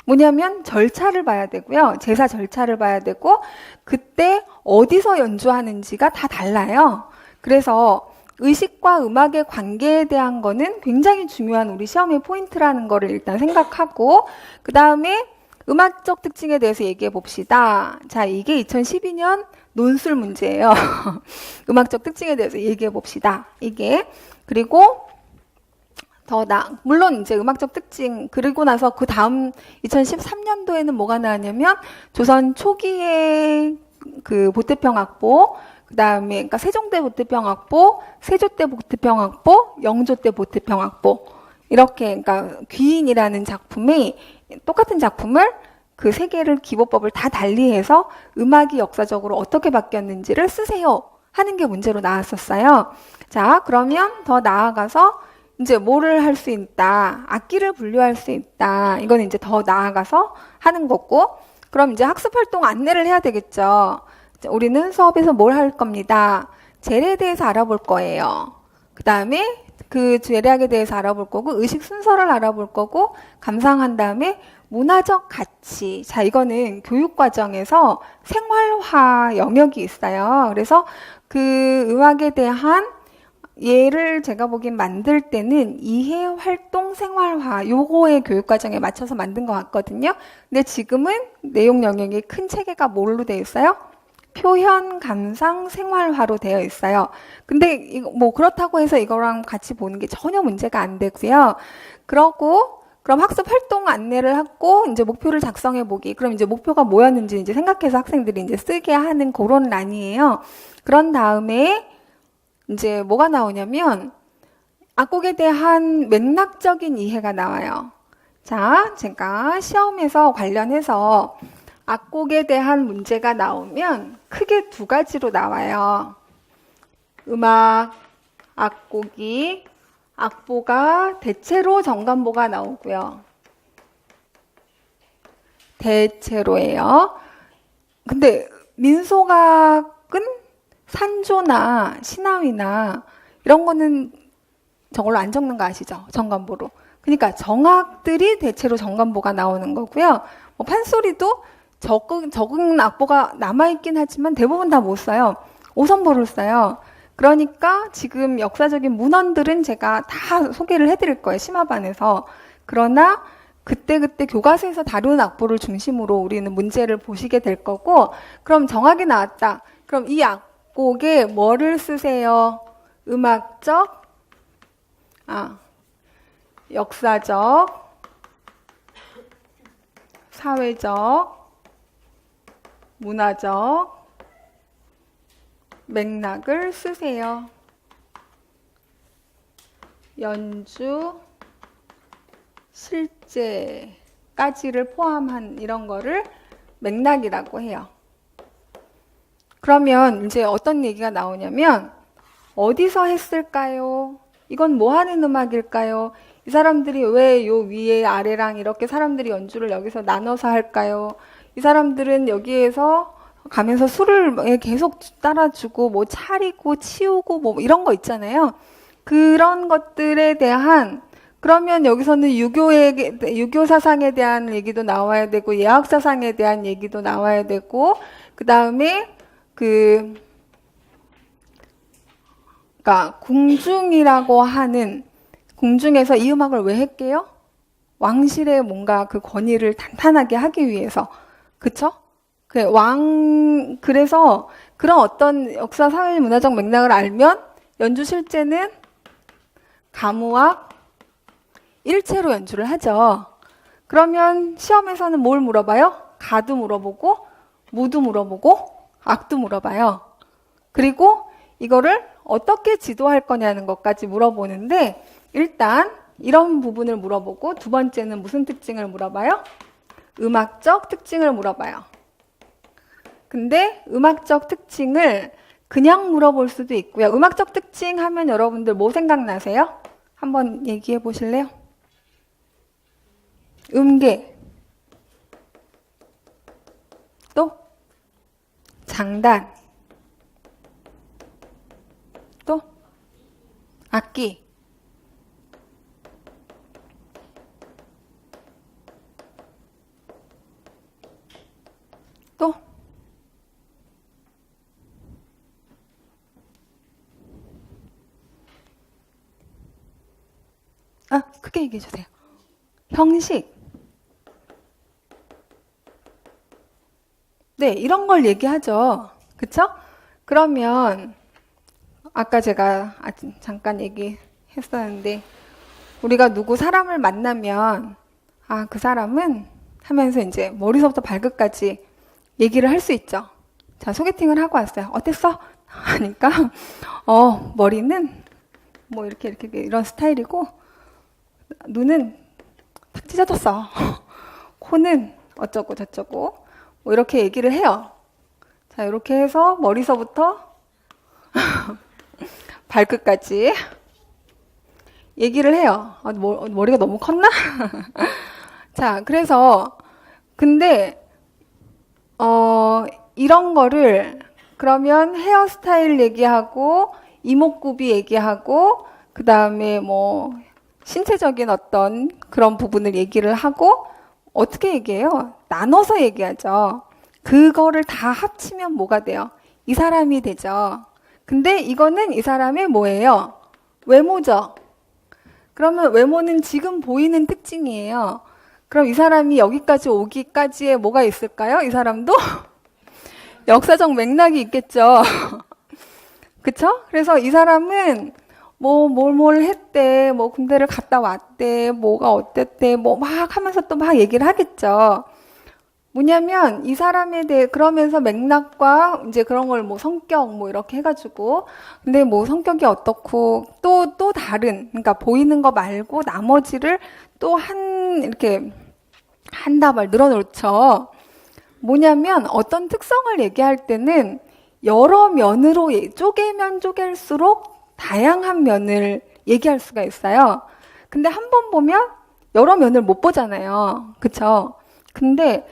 뭐냐면 절차를 봐야 되고요. 제사 절차를 봐야 되고, 그때 어디서 연주하는지가 다 달라요. 그래서 의식과 음악의 관계에 대한 거는 굉장히 중요한 우리 시험의 포인트라는 거를 일단 생각하고, 그 다음에 음악적 특징에 대해서 얘기해 봅시다. 자, 이게 2012년 논술 문제예요. 음악적 특징에 대해서 얘기해 봅시다. 이게. 그리고 물론 이제 음악적 특징, 그리고 나서 그 다음 2013년도에는 뭐가 나왔냐면 조선 초기의 그 보태평악보, 그 다음에 그러니까 세종대 보태평악보, 세조때 보태평악보, 영조때 보태평악보, 이렇게 그러니까 귀인이라는 작품이 똑같은 작품을 그 세 개를 기보법을 다 달리해서 음악이 역사적으로 어떻게 바뀌었는지를 쓰세요 하는 게 문제로 나왔었어요. 자, 그러면 더 나아가서 이제 뭐를 할 수 있다, 악기를 분류할 수 있다, 이건 이제 더 나아가서 하는 거고, 그럼 이제 학습활동 안내를 해야 되겠죠. 우리는 수업에서 뭘 할 겁니다. 제례에 대해서 알아볼 거예요. 그 다음에 그 제례학에 대해서 알아볼 거고, 의식 순서를 알아볼 거고, 감상한 다음에 문화적 가치. 자, 이거는 교육과정에서 생활화 영역이 있어요. 그래서 그 음악에 대한 얘를 제가 보기엔 만들 때는 이해, 활동, 생활화 요거의 교육과정에 맞춰서 만든 것 같거든요. 근데 지금은 내용 영역이 큰 체계가 뭘로 되어 있어요? 표현, 감상, 생활화로 되어 있어요. 근데 이거 뭐 그렇다고 해서 이거랑 같이 보는 게 전혀 문제가 안 되고요. 그럼 학습 활동 안내를 하고 이제 목표를 작성해 보기. 그럼 이제 목표가 뭐였는지 이제 생각해서 학생들이 이제 쓰게 하는 그런 란이에요. 그런 다음에 이제 뭐가 나오냐면 악곡에 대한 맥락적인 이해가 나와요. 자, 제가 시험에서 관련해서 악곡에 대한 문제가 나오면 크게 두 가지로 나와요. 음악, 악곡이, 악보가 대체로 정관보가 나오고요. 대체로예요. 근데 민속악은 산조나 시나위나 이런 거는 저걸로 안 적는 거 아시죠? 정관보로. 그러니까 정악들이 대체로 정관보가 나오는 거고요. 뭐 판소리도 적은 악보가 남아있긴 하지만 대부분 다 못 써요. 오선보를 써요. 그러니까 지금 역사적인 문헌들은 제가 다 소개를 해드릴 거예요. 심화반에서. 그러나 그때그때 교과서에서 다루는 악보를 중심으로 우리는 문제를 보시게 될 거고, 그럼 정악이 나왔다. 그럼 이 악곡에 뭐를 쓰세요? 음악적, 역사적, 사회적, 문화적 맥락을 쓰세요. 연주, 실제까지를 포함한 이런 거를 맥락이라고 해요. 그러면 이제 어떤 얘기가 나오냐면, 어디서 했을까요? 이건 뭐 하는 음악일까요? 이 사람들이 왜 요 위에 아래랑 이렇게 사람들이 연주를 여기서 나눠서 할까요? 이 사람들은 여기에서 가면서 술을 계속 따라주고 뭐 차리고 치우고 뭐 이런 거 있잖아요. 그런 것들에 대한, 그러면 여기서는 유교 사상에 대한 얘기도 나와야 되고 예학 사상에 대한 얘기도 나와야 되고, 그 다음에 그러니까 궁중이라고 하는, 궁중에서 이 음악을 왜 했게요? 왕실의 뭔가 그 권위를 탄탄하게 하기 위해서. 그쵸? 그래서 그런 어떤 역사, 사회, 문화적 맥락을 알면 연주 실제는 가무악 일체로 연주를 하죠. 그러면 시험에서는 뭘 물어봐요? 가도 물어보고, 무도 물어보고, 악도 물어봐요. 그리고 이거를 어떻게 지도할 거냐는 것까지 물어보는데, 일단 이런 부분을 물어보고, 두 번째는 무슨 특징을 물어봐요? 음악적 특징을 물어봐요. 근데 음악적 특징을 그냥 물어볼 수도 있고요. 음악적 특징 하면 여러분들 뭐 생각나세요? 한번 얘기해 보실래요? 음계, 또 장단, 또 악기, 또 크게 얘기해 주세요. 형식. 네, 이런 걸 얘기하죠. 그쵸? 그러면 아까 제가 잠깐 얘기했었는데, 우리가 누구 사람을 만나면 그 사람은 하면서 이제 머리서부터 발끝까지 얘기를 할 수 있죠. 자, 소개팅을 하고 왔어요. 어땠어? 하니까 머리는 뭐 이렇게 이런 스타일이고, 눈은 탁 찢어졌어. 코는 어쩌고 저쩌고 뭐 이렇게 얘기를 해요. 자, 이렇게 해서 머리서부터 발끝까지 얘기를 해요. 머리가 너무 컸나? 자, 그래서 근데 이런 거를 그러면 헤어스타일 얘기하고 이목구비 얘기하고 그 다음에 뭐 신체적인 어떤 그런 부분을 얘기를 하고 어떻게 얘기해요? 나눠서 얘기하죠. 그거를 다 합치면 뭐가 돼요? 이 사람이 되죠. 근데 이거는 이 사람의 뭐예요? 외모죠. 그러면 외모는 지금 보이는 특징이에요. 그럼 이 사람이 여기까지 오기까지에 뭐가 있을까요? 이 사람도 역사적 맥락이 있겠죠. 그쵸? 그래서 이 사람은 뭘 했대, 뭐 군대를 갔다 왔대, 뭐가 어땠대, 뭐 막 하면서 또 막 얘기를 하겠죠. 뭐냐면 이 사람에 대해 그러면서 맥락과 이제 그런 걸 뭐 성격 뭐 이렇게 해가지고, 근데 뭐 성격이 어떻고 또 다른, 그러니까 보이는 거 말고 나머지를 또 이렇게 한 다발 늘어놓죠. 뭐냐면 어떤 특성을 얘기할 때는 여러 면으로 쪼개면 쪼갤수록 다양한 면을 얘기할 수가 있어요. 근데 한 번 보면 여러 면을 못 보잖아요. 그쵸? 근데,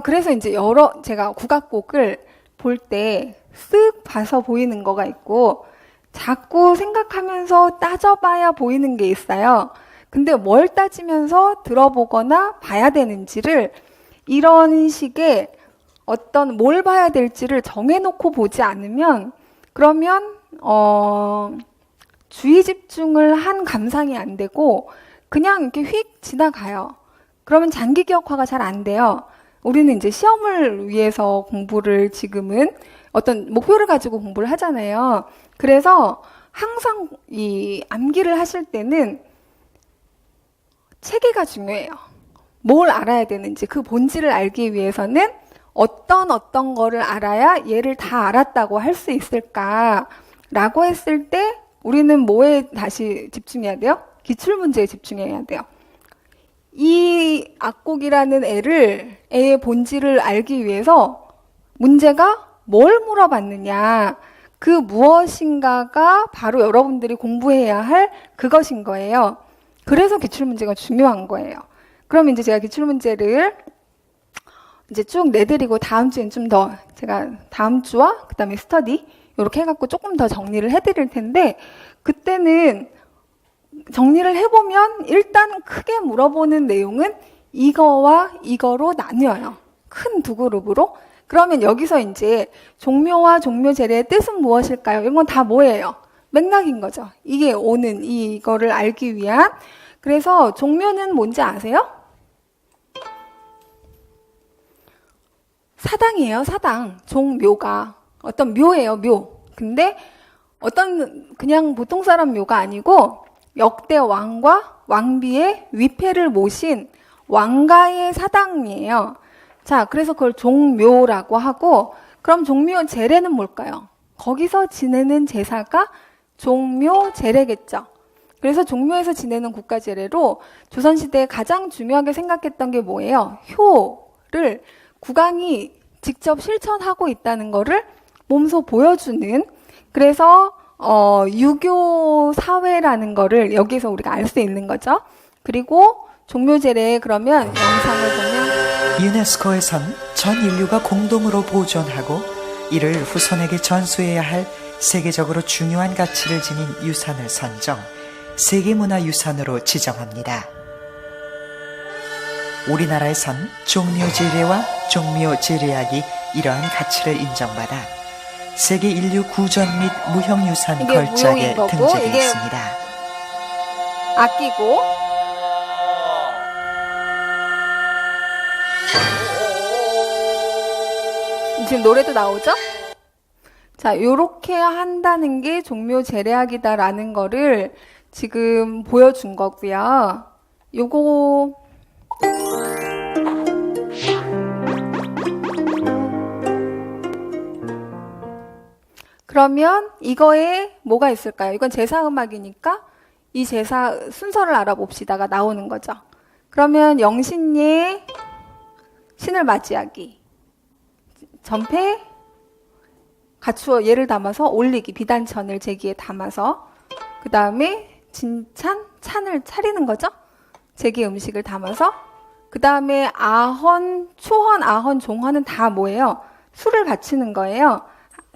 그래서 이제 제가 국악곡을 볼 때 쓱 봐서 보이는 거가 있고 자꾸 생각하면서 따져봐야 보이는 게 있어요. 근데 뭘 따지면서 들어보거나 봐야 되는지를 이런 식의 어떤 뭘 봐야 될지를 정해놓고 보지 않으면 그러면 주의 집중을 한 감상이 안 되고 그냥 이렇게 휙 지나가요. 그러면 장기 기억화가 잘 안 돼요. 우리는 이제 시험을 위해서 공부를 지금은 어떤 목표를 가지고 공부를 하잖아요. 그래서 항상 이 암기를 하실 때는 체계가 중요해요. 뭘 알아야 되는지 그 본질을 알기 위해서는 어떤 거를 알아야 얘를 다 알았다고 할 수 있을까라고 했을 때 우리는 뭐에 다시 집중해야 돼요? 기출문제에 집중해야 돼요. 이 악곡이라는 애의 본질을 알기 위해서 문제가 뭘 물어봤느냐, 그 무엇인가가 바로 여러분들이 공부해야 할 그것인 거예요. 그래서 기출문제가 중요한 거예요. 그럼 이제 제가 기출문제를 이제 쭉 내드리고 다음 주엔 좀 더 제가 다음 주와 그 다음에 스터디 이렇게 해갖고 조금 더 정리를 해드릴 텐데 그때는 정리를 해보면 일단 크게 물어보는 내용은 이거와 이거로 나뉘어요. 큰 두 그룹으로. 그러면 여기서 이제 종묘와 종묘제례의 뜻은 무엇일까요? 이건 다 뭐예요? 맥락인 거죠. 이게 오는 이거를 알기 위한. 그래서 종묘는 뭔지 아세요? 사당이에요, 사당. 종묘가. 어떤 묘예요, 묘. 근데 어떤 그냥 보통 사람 묘가 아니고 역대 왕과 왕비의 위패를 모신 왕가의 사당이에요. 자, 그래서 그걸 종묘라고 하고 그럼 종묘 제례는 뭘까요? 거기서 지내는 제사가 종묘 제례겠죠. 그래서 종묘에서 지내는 국가 제례로 조선시대에 가장 중요하게 생각했던 게 뭐예요? 효를 국왕이 직접 실천하고 있다는 거를 몸소 보여주는 그래서 유교 사회라는 거를 여기서 우리가 알 수 있는 거죠. 그리고 종묘제례 그러면 영상을 보면 유네스코에선 전 인류가 공동으로 보존하고 이를 후손에게 전수해야 할 세계적으로 중요한 가치를 지닌 유산을 선정, 세계문화유산으로 지정합니다. 우리나라에선 종묘제례와 종묘제례학이 이러한 가치를 인정받아 세계 인류 구전 및 무형유산 걸작에 등재되어 있습니다. 아끼고 지금 노래도 나오죠? 자, 요렇게 한다는 게 종묘제례학이다라는 거를 지금 보여준 거고요. 요거 그러면 이거에 뭐가 있을까요? 이건 제사음악이니까 이 제사 순서를 알아봅시다가 나오는 거죠. 그러면 영신예 신을 맞이하기, 전패 갖추어 예를 담아서 올리기, 비단천을 제기에 담아서 그 다음에 진찬 찬을 차리는 거죠. 제기 음식을 담아서 그 다음에 아헌, 초헌, 아헌, 종헌은 다 뭐예요? 술을 바치는 거예요.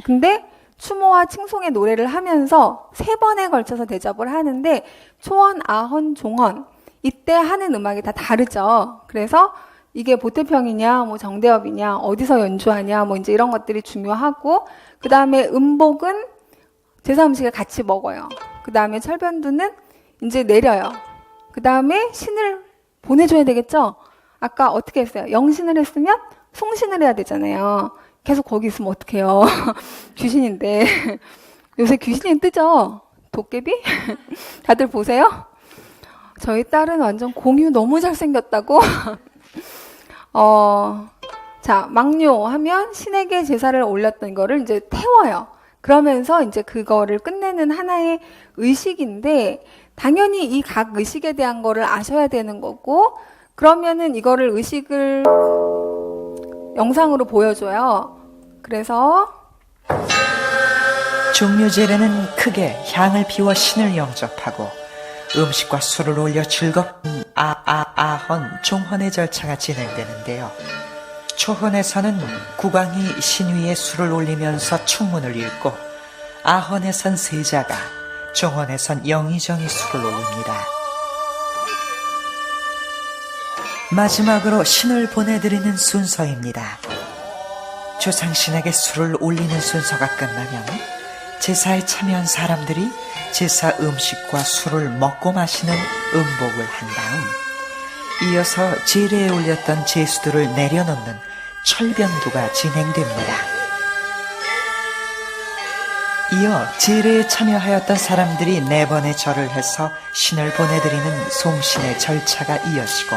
근데 추모와 칭송의 노래를 하면서 3번에 걸쳐서 대접을 하는데 초헌, 아헌, 종헌 이때 하는 음악이 다 다르죠. 그래서 이게 보태평이냐, 뭐 정대업이냐, 어디서 연주하냐, 뭐 이제 이런 것들이 중요하고 그 다음에 음복은 제사 음식을 같이 먹어요. 그 다음에 철변두는 이제 내려요. 그 다음에 신을 보내줘야 되겠죠? 아까 어떻게 했어요? 영신을 했으면 송신을 해야 되잖아요. 계속 거기 있으면 어떡해요. 귀신인데. 요새 귀신이 뜨죠? 도깨비? 다들 보세요? 저희 딸은 완전 공유 너무 잘생겼다고. 자, 망뇨 하면 신에게 제사를 올렸던 거를 이제 태워요. 그러면서 이제 그거를 끝내는 하나의 의식인데, 당연히 이 각 의식에 대한 거를 아셔야 되는 거고, 그러면은 이거를 의식을 영상으로 보여줘요. 그래서 종묘제례는 크게 향을 피워 신을 영접하고 음식과 술을 올려 즐겁은 아헌, 종헌의 절차가 진행되는데요. 초헌에서는 국왕이 신 위에 술을 올리면서 충문을 읽고, 아헌에선 세자가, 종헌에선 영의정이 술을 올립니다. 마지막으로 신을 보내드리는 순서입니다. 조상신에게 술을 올리는 순서가 끝나면 제사에 참여한 사람들이 제사 음식과 술을 먹고 마시는 음복을 한 다음 이어서 제례에 올렸던 제수들을 내려놓는 철변도가 진행됩니다. 이어 제례에 참여하였던 사람들이 4번의 절을 해서 신을 보내드리는 송신의 절차가 이어지고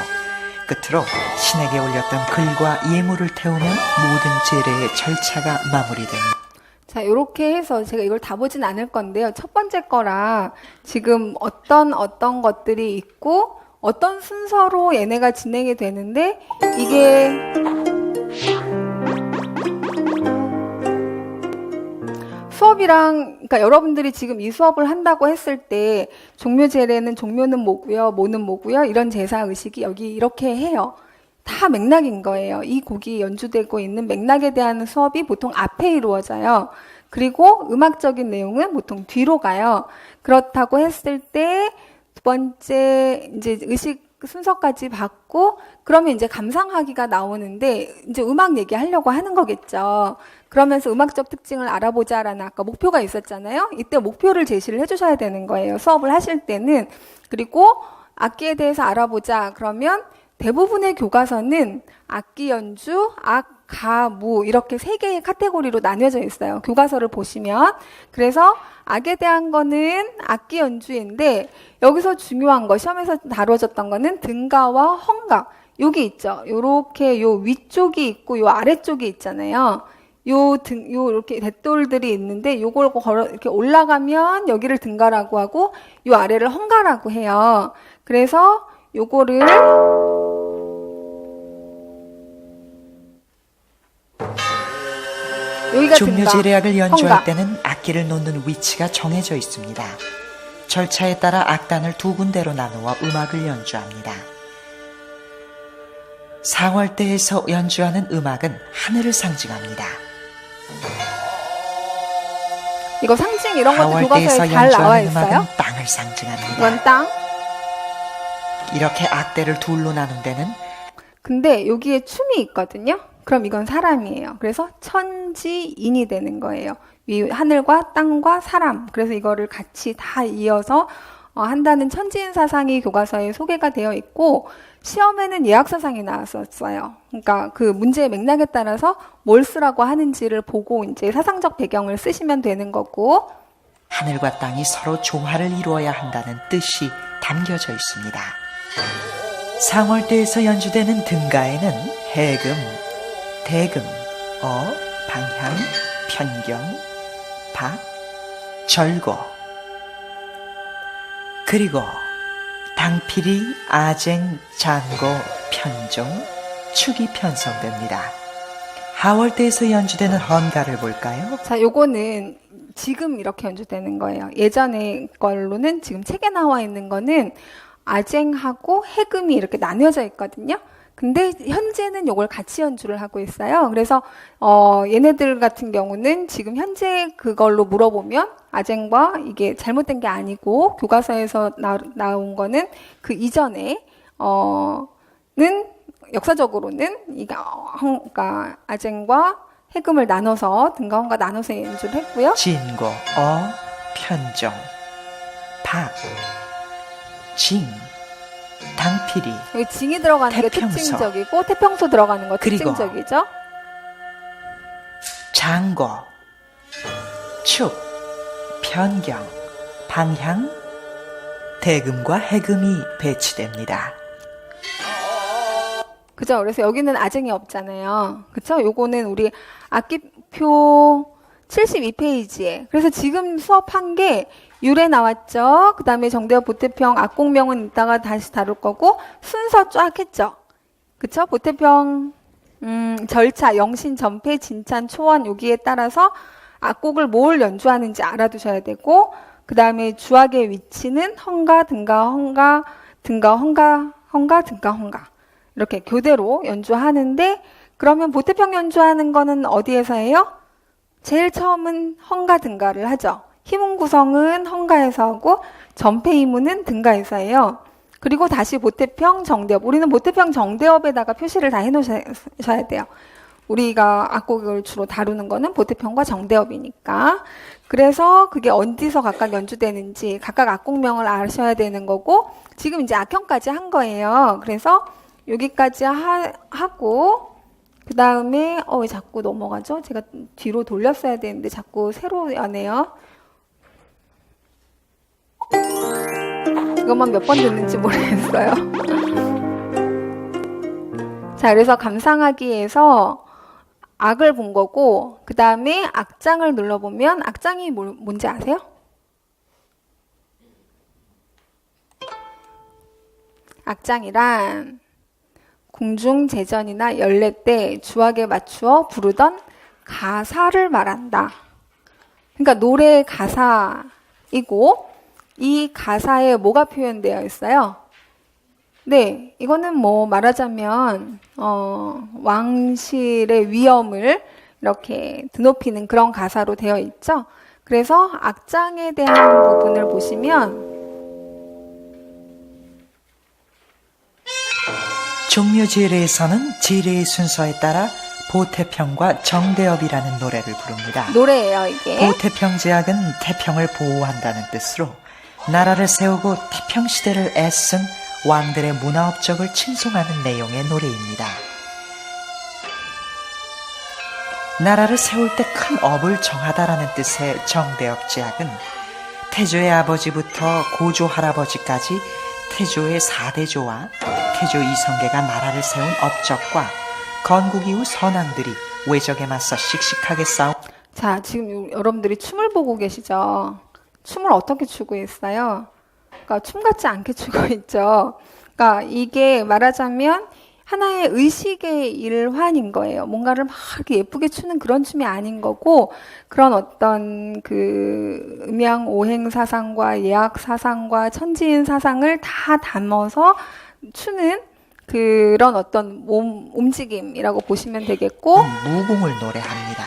끝으로 신에게 올렸던 글과 예물을 태우면 모든 제례의 절차가 마무리됩니다. 자, 요렇게 해서 제가 이걸 다 보진 않을 건데요. 첫 번째 거라 지금 어떤 것들이 있고 어떤 순서로 얘네가 진행이 되는데 이게 수업이랑, 그러니까 여러분들이 지금 이 수업을 한다고 했을 때 종묘 제례는 종묘는 뭐고요, 뭐는 뭐고요, 이런 제사 의식이 여기 이렇게 해요. 다 맥락인 거예요. 이 곡이 연주되고 있는 맥락에 대한 수업이 보통 앞에 이루어져요. 그리고 음악적인 내용은 보통 뒤로 가요. 그렇다고 했을 때 두 번째 이제 의식 순서까지 받고 그러면 이제 감상하기가 나오는데 이제 음악 얘기하려고 하는 거겠죠. 그러면서 음악적 특징을 알아보자라는 아까 목표가 있었잖아요. 이때 목표를 제시를 해주셔야 되는 거예요. 수업을 하실 때는. 그리고 악기에 대해서 알아보자. 그러면 대부분의 교과서는 악기 연주, 악, 가, 무 이렇게 3개의 카테고리로 나뉘어져 있어요. 교과서를 보시면. 그래서 악에 대한 거는 악기 연주인데 여기서 중요한 거, 시험에서 다뤄졌던 거는 등가와 헝가. 여기 있죠. 요렇게 요 위쪽이 있고 요 아래쪽이 있잖아요. 요 이렇게 대돌들이 있는데 요걸 이렇게 올라가면 여기를 등가라고 하고 요 아래를 헝가라고 해요. 그래서 요거를 여기가 종묘 등가, 제례악을 연주할 헝가. 때는 악기를 놓는 위치가 정해져 있습니다. 절차에 따라 악단을 2군데로 나누어 음악을 연주합니다. 상월대에서 연주하는 음악은 하늘을 상징합니다. 이거 상징 이런 것도 하월대에서 교과서에 잘 나와 연주하는 있어요. 음악은 땅을 상징합니다. 이건 땅. 이렇게 악대를 둘로 나눈 데는 근데 여기에 춤이 있거든요. 그럼 이건 사람이에요. 그래서 천지인이 되는 거예요. 하늘과 땅과 사람. 그래서 이거를 같이 다 이어서 한다는 천지인 사상이 교과서에 소개가 되어 있고 시험에는 예약 사상이 나왔었어요. 그러니까 그 문제의 맥락에 따라서 뭘 쓰라고 하는지를 보고 이제 사상적 배경을 쓰시면 되는 거고 하늘과 땅이 서로 조화를 이루어야 한다는 뜻이 담겨져 있습니다. 상월대에서 연주되는 등가에는 해금, 대금, 방향, 편경, 박, 절고 그리고 당필이, 아쟁, 장고, 편종, 축이 편성됩니다. 하월대에서 연주되는 헌가를 볼까요? 자, 요거는 지금 이렇게 연주되는 거예요. 예전의 걸로는 지금 책에 나와 있는 거는 아쟁하고 해금이 이렇게 나뉘어져 있거든요. 근데 현재는 요걸 같이 연주를 하고 있어요. 그래서 얘네들 같은 경우는 지금 현재 그걸로 물어보면 아쟁과 이게 잘못된 게 아니고 교과서에서 나온 거는 그 이전에 는 역사적으로는 그러니까 아쟁과 해금을 나눠서 등가 헌가 나눠서 연주를 했고요. 진고, 편종, 박, 징, 당필이, 여기 징이 들어가는 게 태평소. 특징적이고 태평소 들어가는 거 그리고 특징적이죠. 장고, 축, 편경, 방향, 대금과 해금이 배치됩니다. 그죠? 그래서 여기는 아쟁이 없잖아요. 그쵸? 요거는 우리 악기표 72페이지에. 그래서 지금 수업한 게 유래 나왔죠? 그 다음에 정대와 보태평, 악곡명은 이따가 다시 다룰 거고, 순서 쫙 했죠? 그쵸? 보태평, 절차, 영신, 전패, 진찬, 초원, 여기에 따라서 악곡을 뭘 연주하는지 알아두셔야 되고, 그 다음에 주악의 위치는 헝가, 등가, 헝가, 등가, 헝가, 헝가, 등가, 헝가. 이렇게 교대로 연주하는데 그러면 보태평 연주하는 거는 어디에서 해요? 제일 처음은 헝가 등가를 하죠. 희문 구성은 헝가에서 하고 전폐희문은 등가에서 해요. 그리고 다시 보태평, 정대업. 우리는 보태평, 정대업에다가 표시를 다 해놓으셔야 돼요. 우리가 악곡을 주로 다루는 거는 보태평과 정대업이니까. 그래서 그게 어디서 각각 연주되는지 각각 악곡명을 아셔야 되는 거고, 지금 이제 악형까지 한 거예요. 그래서 여기까지 하고, 그 다음에 왜 자꾸 넘어가죠? 제가 뒤로 돌렸어야 되는데 자꾸 새로 여네요. 이것만 몇 번 듣는지 모르겠어요. 자, 그래서 감상하기에서 악을 본 거고, 그 다음에 악장을 눌러보면 악장이 뭔지 아세요? 악장이란 궁중제전이나 연례 때 주악에 맞추어 부르던 가사를 말한다. 그러니까 노래의 가사이고, 이 가사에 뭐가 표현되어 있어요? 네, 이거는 뭐 말하자면 왕실의 위엄을 이렇게 드높이는 그런 가사로 되어 있죠. 그래서 악장에 대한 부분을 보시면 종묘지례에서는 지례의 순서에 따라 보태평과 정대업이라는 노래를 부릅니다. 노래예요, 이게. 보태평제약은 태평을 보호한다는 뜻으로 나라를 세우고 태평시대를 애쓴 왕들의 문화업적을 칭송하는 내용의 노래입니다. 나라를 세울 때 큰 업을 정하다라는 뜻의 정대업제약은 태조의 아버지부터 고조 할아버지까지 태조의 4대조와 태조 이성계가 나라를 세운 업적과 건국 이후 선왕들이 외적에 맞서 씩씩하게 싸운. 자, 지금 여러분들이 춤을 보고 계시죠? 춤을 어떻게 추고 있어요? 그러니까 춤 같지 않게 추고 있죠. 그러니까 이게 말하자면 하나의 의식의 일환인 거예요. 뭔가를 막 이렇게 예쁘게 추는 그런 춤이 아닌 거고, 그런 어떤 그 음양 오행 사상과 예악 사상과 천지인 사상을 다 담아서 추는 그런 어떤 몸 움직임이라고 보시면 되겠고, 무궁을 노래합니다.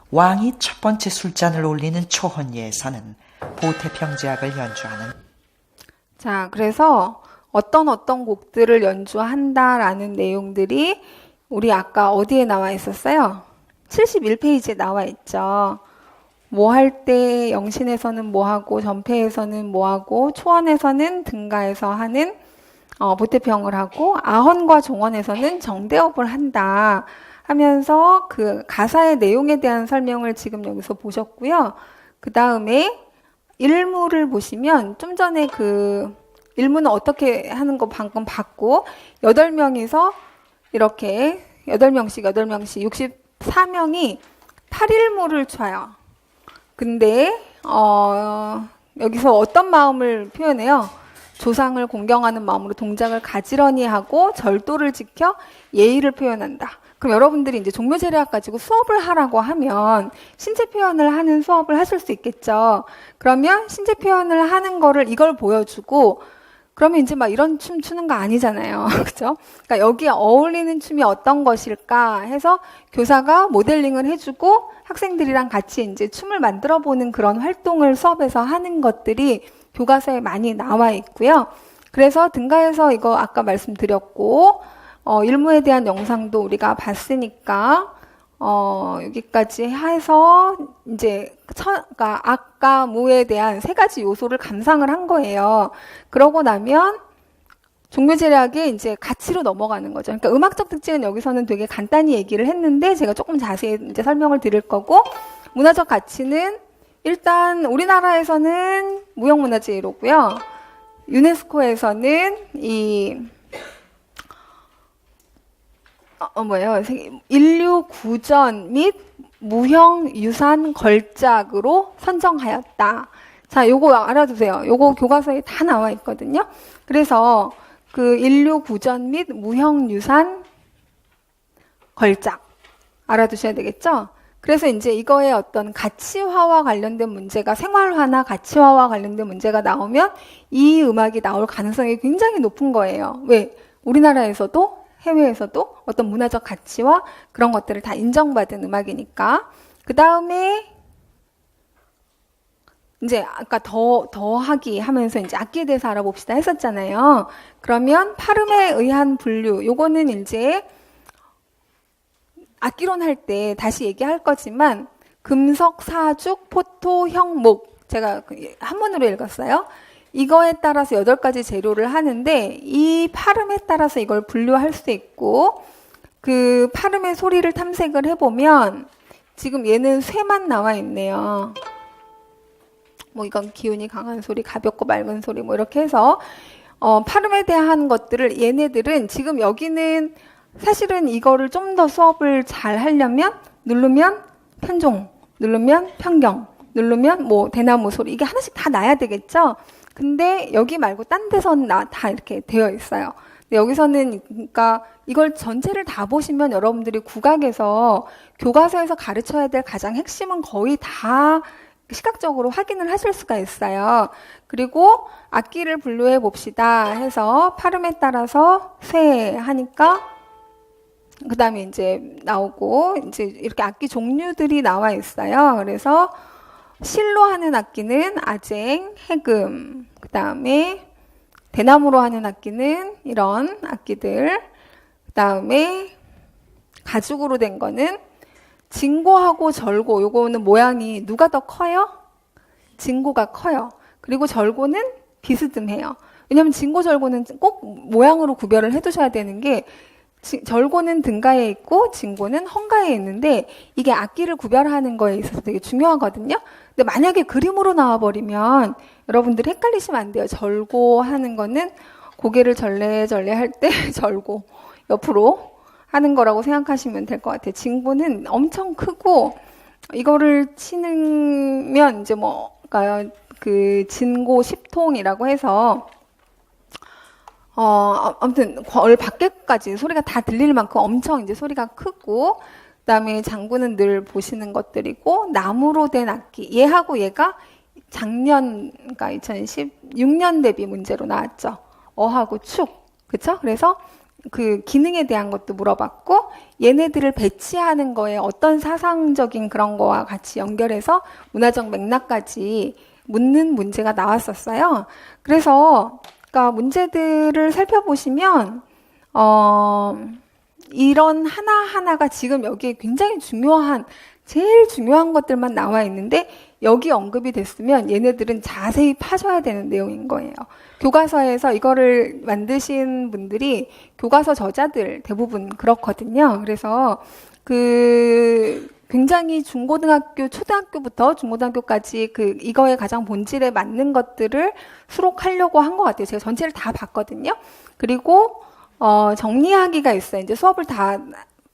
왕이 첫 번째 술잔을 올리는 초헌예에서는 보태평제약을 연주하는. 자, 그래서 어떤 곡들을 연주한다라는 내용들이 우리 아까 어디에 나와 있었어요? 71페이지에 나와 있죠. 뭐 할 때 영신에서는 뭐 하고, 전폐에서는 뭐 하고, 초원에서는 등가에서 하는 보태평을 하고, 아헌과 종원에서는 정대업을 한다 하면서 그 가사의 내용에 대한 설명을 지금 여기서 보셨고요. 그 다음에 일무를 보시면 좀 전에 그 일무는 어떻게 하는 거 방금 봤고, 8명이서 이렇게 8명씩 64명이 8일무를 춰요. 근데 여기서 어떤 마음을 표현해요? 조상을 공경하는 마음으로 동작을 가지런히 하고 절도를 지켜 예의를 표현한다. 그럼 여러분들이 이제 종묘제례학 가지고 수업을 하라고 하면 신체 표현을 하는 수업을 하실 수 있겠죠. 그러면 신체 표현을 하는 거를 이걸 보여주고, 그러면 이제 막 이런 춤 추는 거 아니잖아요. 그죠? 그러니까 여기에 어울리는 춤이 어떤 것일까 해서 교사가 모델링을 해주고 학생들이랑 같이 이제 춤을 만들어 보는 그런 활동을 수업에서 하는 것들이 교과서에 많이 나와 있고요. 그래서 등가에서 이거 아까 말씀드렸고, 일무에 대한 영상도 우리가 봤으니까, 여기까지 해서 이제 그러니까 악과 무에 대한 3가지 요소를 감상을 한 거예요. 그러고 나면 종묘제례학의 이제 가치로 넘어가는 거죠. 그러니까 음악적 특징은 여기서는 되게 간단히 얘기를 했는데 제가 조금 자세히 이제 설명을 드릴 거고, 문화적 가치는 일단 우리나라에서는 무형문화재 1호고요. 유네스코에서는 인류 구전 및 무형 유산 걸작으로 선정하였다. 자, 요거 알아두세요. 요거 교과서에 다 나와 있거든요. 그래서 그 인류 구전 및 무형 유산 걸작 알아두셔야 되겠죠? 그래서 이제 이거의 어떤 가치화와 관련된 문제가, 생활화나 가치화와 관련된 문제가 나오면 이 음악이 나올 가능성이 굉장히 높은 거예요. 왜? 우리나라에서도 해외에서도 어떤 문화적 가치와 그런 것들을 다 인정받은 음악이니까. 그 다음에 이제 아까 더하기 하면서 이제 악기에 대해서 알아봅시다 했었잖아요. 그러면 파름에 의한 분류, 요거는 이제 악기론 할 때 다시 얘기할 거지만 금속, 사죽, 포토, 형목, 제가 한문으로 읽었어요. 이거에 따라서 8가지 재료를 하는데 이 파름에 따라서 이걸 분류할 수 있고, 그 파름의 소리를 탐색을 해보면 지금 얘는 쇠만 나와 있네요. 뭐 이건 기운이 강한 소리, 가볍고 맑은 소리 뭐 이렇게 해서 파름에 대한 것들을, 얘네들은 지금 여기는 사실은 이거를 좀 더 수업을 잘 하려면 누르면 편종, 누르면 편경, 누르면 뭐 대나무 소리, 이게 하나씩 다 나야 되겠죠? 근데 여기 말고 딴 데서는 다 이렇게 되어 있어요. 근데 여기서는 그러니까 이걸 전체를 다 보시면 여러분들이 국악에서 교과서에서 가르쳐야 될 가장 핵심은 거의 다 시각적으로 확인을 하실 수가 있어요. 그리고 악기를 분류해 봅시다 해서 파름에 따라서 쇠 하니까 그 다음에 이제 나오고 이제 이렇게 악기 종류들이 나와 있어요. 그래서 실로 하는 악기는 아쟁, 해금, 그 다음에 대나무로 하는 악기는 이런 악기들, 그 다음에 가죽으로 된 거는 진고하고 절고, 요거는 모양이 누가 더 커요? 진고가 커요. 그리고 절고는 비스듬해요. 왜냐하면 진고, 절고는 꼭 모양으로 구별을 해두셔야 되는 게, 절고는 등가에 있고 진고는 헝가에 있는데 이게 악기를 구별하는 거에 있어서 되게 중요하거든요. 근데 만약에 그림으로 나와버리면 여러분들이 헷갈리시면 안 돼요. 절고 하는 거는 고개를 절레절레 할 때 절고 옆으로 하는 거라고 생각하시면 될 것 같아요. 진고는 엄청 크고 이거를 치면 이제 뭐가요? 그 진고 10통이라고 해서 아무튼 걸 밖에까지 소리가 다 들릴 만큼 엄청 이제 소리가 크고, 그다음에 장구는 늘 보시는 것들이고, 나무로 된 악기, 얘하고 얘가 작년, 그러니까 2016년 대비 문제로 나왔죠. 어하고 축, 그쵸? 그래서 그 기능에 대한 것도 물어봤고, 얘네들을 배치하는 거에 어떤 사상적인 그런 거와 같이 연결해서 문화적 맥락까지 묻는 문제가 나왔었어요. 그래서 그러니까 문제들을 살펴보시면 이런 하나하나가 지금 여기에 굉장히 중요한, 제일 중요한 것들만 나와 있는데 여기 언급이 됐으면 얘네들은 자세히 파셔야 되는 내용인 거예요. 교과서에서 이거를 만드신 분들이 교과서 저자들 대부분 그렇거든요. 그래서 굉장히 중고등학교, 초등학교부터 중고등학교까지 이거의 가장 본질에 맞는 것들을 수록하려고 한 것 같아요. 제가 전체를 다 봤거든요. 그리고, 정리하기가 있어요. 이제 수업을 다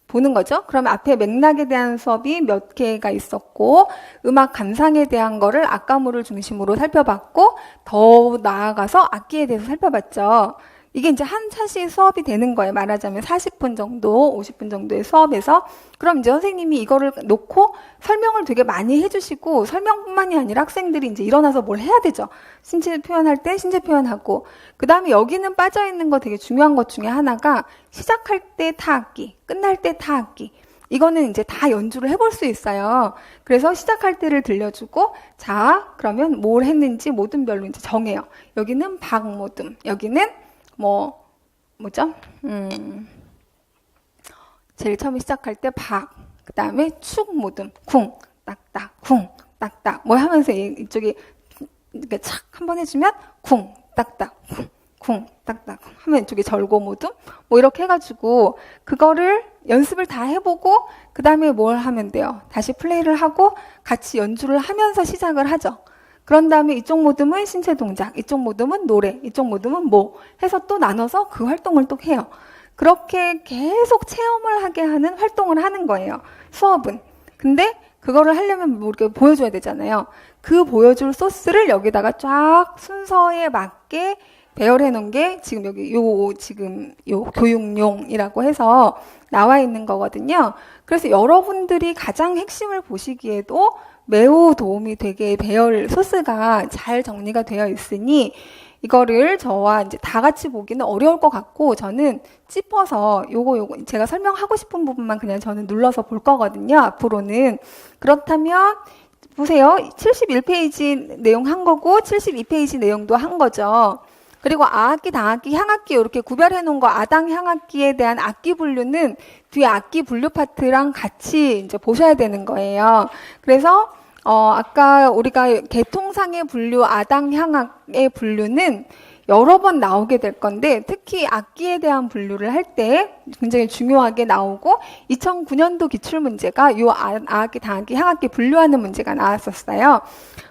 보는 거죠. 그러면 앞에 맥락에 대한 수업이 몇 개가 있었고, 음악 감상에 대한 거를 악가물을 중심으로 살펴봤고, 더 나아가서 악기에 대해서 살펴봤죠. 이게 이제 한 차씩 수업이 되는 거예요. 말하자면 40분 정도, 50분 정도의 수업에서. 그럼 이제 선생님이 이거를 놓고 설명을 되게 많이 해주시고, 설명뿐만이 아니라 학생들이 이제 일어나서 뭘 해야 되죠. 신체 표현할 때 신체 표현하고, 그 다음에 여기는 빠져있는 거 되게 중요한 것 중에 하나가 시작할 때 타악기, 끝날 때 타악기. 이거는 이제 다 연주를 해볼 수 있어요. 그래서 시작할 때를 들려주고, 자, 그러면 뭘 했는지 모듬별로 이제 정해요. 여기는 박모듬, 여기는 뭐죠? 제일 처음에 시작할 때 박, 그 다음에 축 모듬, 쿵, 딱딱, 쿵, 딱딱, 뭐 하면서 이쪽이 이렇게 착 한번 해주면 쿵, 딱딱, 쿵, 딱딱 하면 이쪽에 절고 모듬, 뭐 이렇게 해가지고 그거를 연습을 다 해보고 그 다음에 뭘 하면 돼요? 다시 플레이를 하고 같이 연주를 하면서 시작을 하죠. 그런 다음에 이쪽 모듬은 신체 동작, 이쪽 모듬은 노래, 이쪽 모듬은 뭐 해서 또 나눠서 그 활동을 또 해요. 그렇게 계속 체험을 하게 하는 활동을 하는 거예요. 수업은. 근데 그거를 하려면 뭐 이렇게 보여줘야 되잖아요. 그 보여줄 소스를 여기다가 쫙 순서에 맞게 배열해 놓은 게 지금 여기 요 교육용이라고 해서 나와 있는 거거든요. 그래서 여러분들이 가장 핵심을 보시기에도 매우 도움이 되게 배열 소스가 잘 정리가 되어 있으니 이거를 저와 이제 다 같이 보기는 어려울 것 같고, 저는 찝어서 요거 제가 설명하고 싶은 부분만 그냥 저는 눌러서 볼 거거든요, 앞으로는. 그렇다면, 보세요. 71페이지 내용 한 거고, 72페이지 내용도 한 거죠. 그리고 아악기, 당악기, 향악기 이렇게 구별해 놓은 거, 아당 향악기에 대한 악기 분류는 뒤에 악기 분류 파트랑 같이 이제 보셔야 되는 거예요. 그래서 아까 우리가 계통상의 분류, 아당 향악의 분류는 여러 번 나오게 될 건데, 특히 악기에 대한 분류를 할 때 굉장히 중요하게 나오고, 2009년도 기출문제가 이 아악기, 당악기, 향악기 분류하는 문제가 나왔었어요.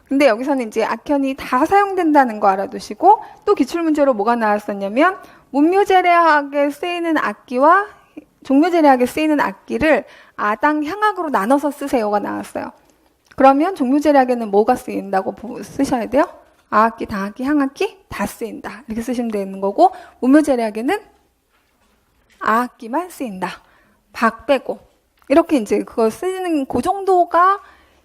근데 여기서는 이제 악현이 다 사용된다는 거 알아두시고, 또 기출문제로 뭐가 나왔었냐면, 문묘제례학에 쓰이는 악기와 종묘제례학에 쓰이는 악기를 아당 향악으로 나눠서 쓰세요가 나왔어요. 그러면 종묘제례학에는 뭐가 쓰인다고 쓰셔야 돼요? 아악기, 당악기, 향악기 다 쓰인다. 이렇게 쓰시면 되는 거고, 문묘제례학에는 아악기만 쓰인다. 박 빼고. 이렇게 이제 그거 쓰는 그 정도가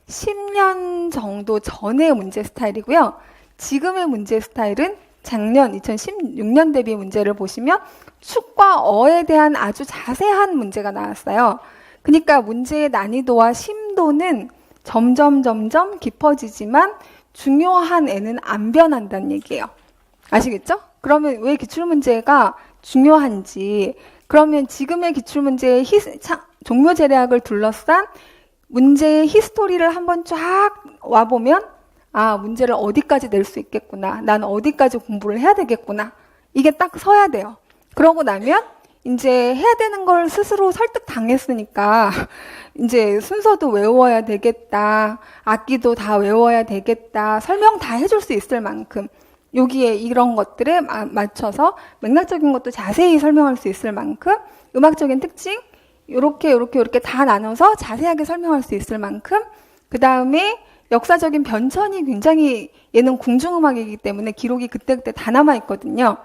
10년 정도 전의 문제 스타일이고요. 지금의 문제 스타일은 작년 2016년 대비 문제를 보시면 축과 어에 대한 아주 자세한 문제가 나왔어요. 그러니까 문제의 난이도와 심도는 점점 깊어지지만 중요한 애는 안 변한다는 얘기예요. 아시겠죠? 그러면 왜 기출문제가 중요한지, 그러면 지금의 기출문제의 종묘제례학을 둘러싼 문제의 히스토리를 한번 쫙 와보면, 아, 문제를 어디까지 낼 수 있겠구나. 난 어디까지 공부를 해야 되겠구나. 이게 딱 서야 돼요. 그러고 나면 이제 해야 되는 걸 스스로 설득 당했으니까 이제 순서도 외워야 되겠다. 악기도 다 외워야 되겠다. 설명 다 해줄 수 있을 만큼 여기에 이런 것들에 맞춰서 맥락적인 것도 자세히 설명할 수 있을 만큼 음악적인 특징 요렇게 다 나눠서 자세하게 설명할 수 있을 만큼, 그 다음에 역사적인 변천이 굉장히, 얘는 궁중음악이기 때문에 기록이 그때그때 다 남아있거든요.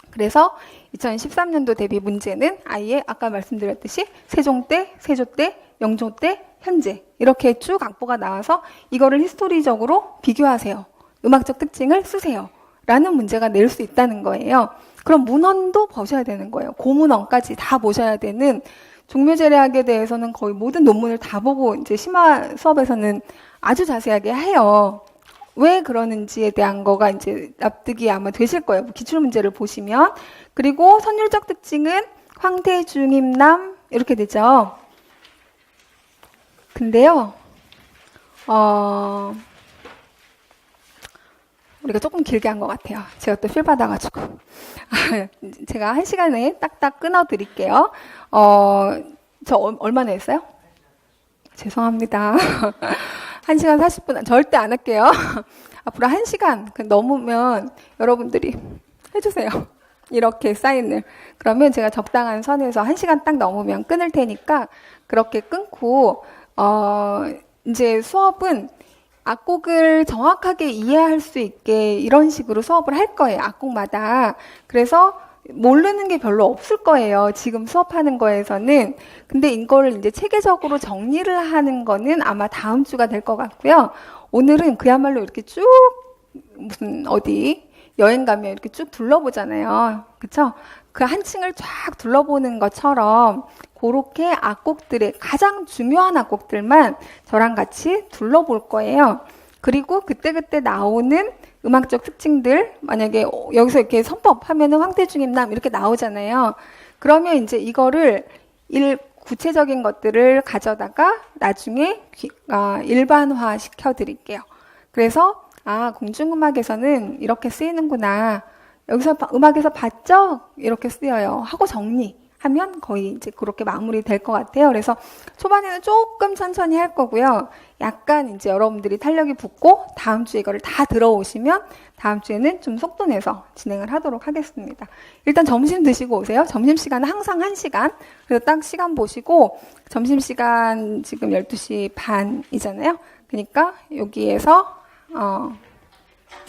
그래서 2013년도 대비 문제는 아예 아까 말씀드렸듯이 세종 때, 세조 때, 영조 때, 현재 이렇게 쭉 악보가 나와서 이거를 히스토리적으로 비교하세요. 음악적 특징을 쓰세요. 라는 문제가 낼 수 있다는 거예요. 그럼 문헌도 보셔야 되는 거예요. 고문헌까지 다 보셔야 되는, 종묘제례학에 대해서는 거의 모든 논문을 다 보고 이제 심화 수업에서는 아주 자세하게 해요. 왜 그러는지에 대한 거가 이제 납득이 아마 되실 거예요. 기출문제를 보시면. 그리고 선율적 특징은 황태, 중임, 남 이렇게 되죠. 근데요, 우리가 조금 길게 한 것 같아요. 제가 또 필 받아가지고. 제가 1시간에 딱딱 끊어드릴게요. 저 얼마나 했어요? 죄송합니다. 1시간 40분 절대 안 할게요. 앞으로 1시간 넘으면 여러분들이 해주세요. 이렇게 사인을. 그러면 제가 적당한 선에서 1시간 딱 넘으면 끊을 테니까 그렇게 끊고, 이제 수업은 악곡을 정확하게 이해할 수 있게 이런 식으로 수업을 할 거예요. 악곡마다. 그래서 모르는 게 별로 없을 거예요. 지금 수업하는 거에서는. 근데 이거를 이제 체계적으로 정리를 하는 거는 아마 다음 주가 될 것 같고요. 오늘은 그야말로 이렇게 쭉 무슨 어디 여행 가면 이렇게 쭉 둘러보잖아요. 그쵸? 그 한 층을 쫙 둘러보는 것처럼 그렇게 악곡들의 가장 중요한 악곡들만 저랑 같이 둘러볼 거예요. 그리고 그때그때 나오는 음악적 특징들, 만약에 여기서 이렇게 선법 하면은 황태중임남 이렇게 나오잖아요. 그러면 이제 이거를 구체적인 것들을 가져다가 나중에 일반화 시켜드릴게요. 그래서 공중음악에서는 이렇게 쓰이는구나. 여기서 음악에서 봤죠? 이렇게 쓰여요. 하고 정리하면 거의 이제 그렇게 마무리 될 것 같아요. 그래서 초반에는 조금 천천히 할 거고요. 약간 이제 여러분들이 탄력이 붙고 다음 주에 이거를 다 들어오시면 다음 주에는 좀 속도 내서 진행을 하도록 하겠습니다. 일단 점심 드시고 오세요. 점심시간은 항상 1시간. 그래서 딱 시간 보시고 점심시간 지금 12시 반이잖아요. 그러니까 여기에서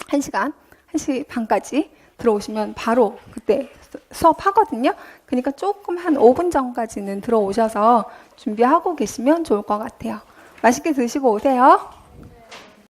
1시간, 1시 반까지 들어오시면 바로 그때 수업하거든요. 그러니까 조금 한 5분 전까지는 들어오셔서 준비하고 계시면 좋을 것 같아요. 맛있게 드시고 오세요.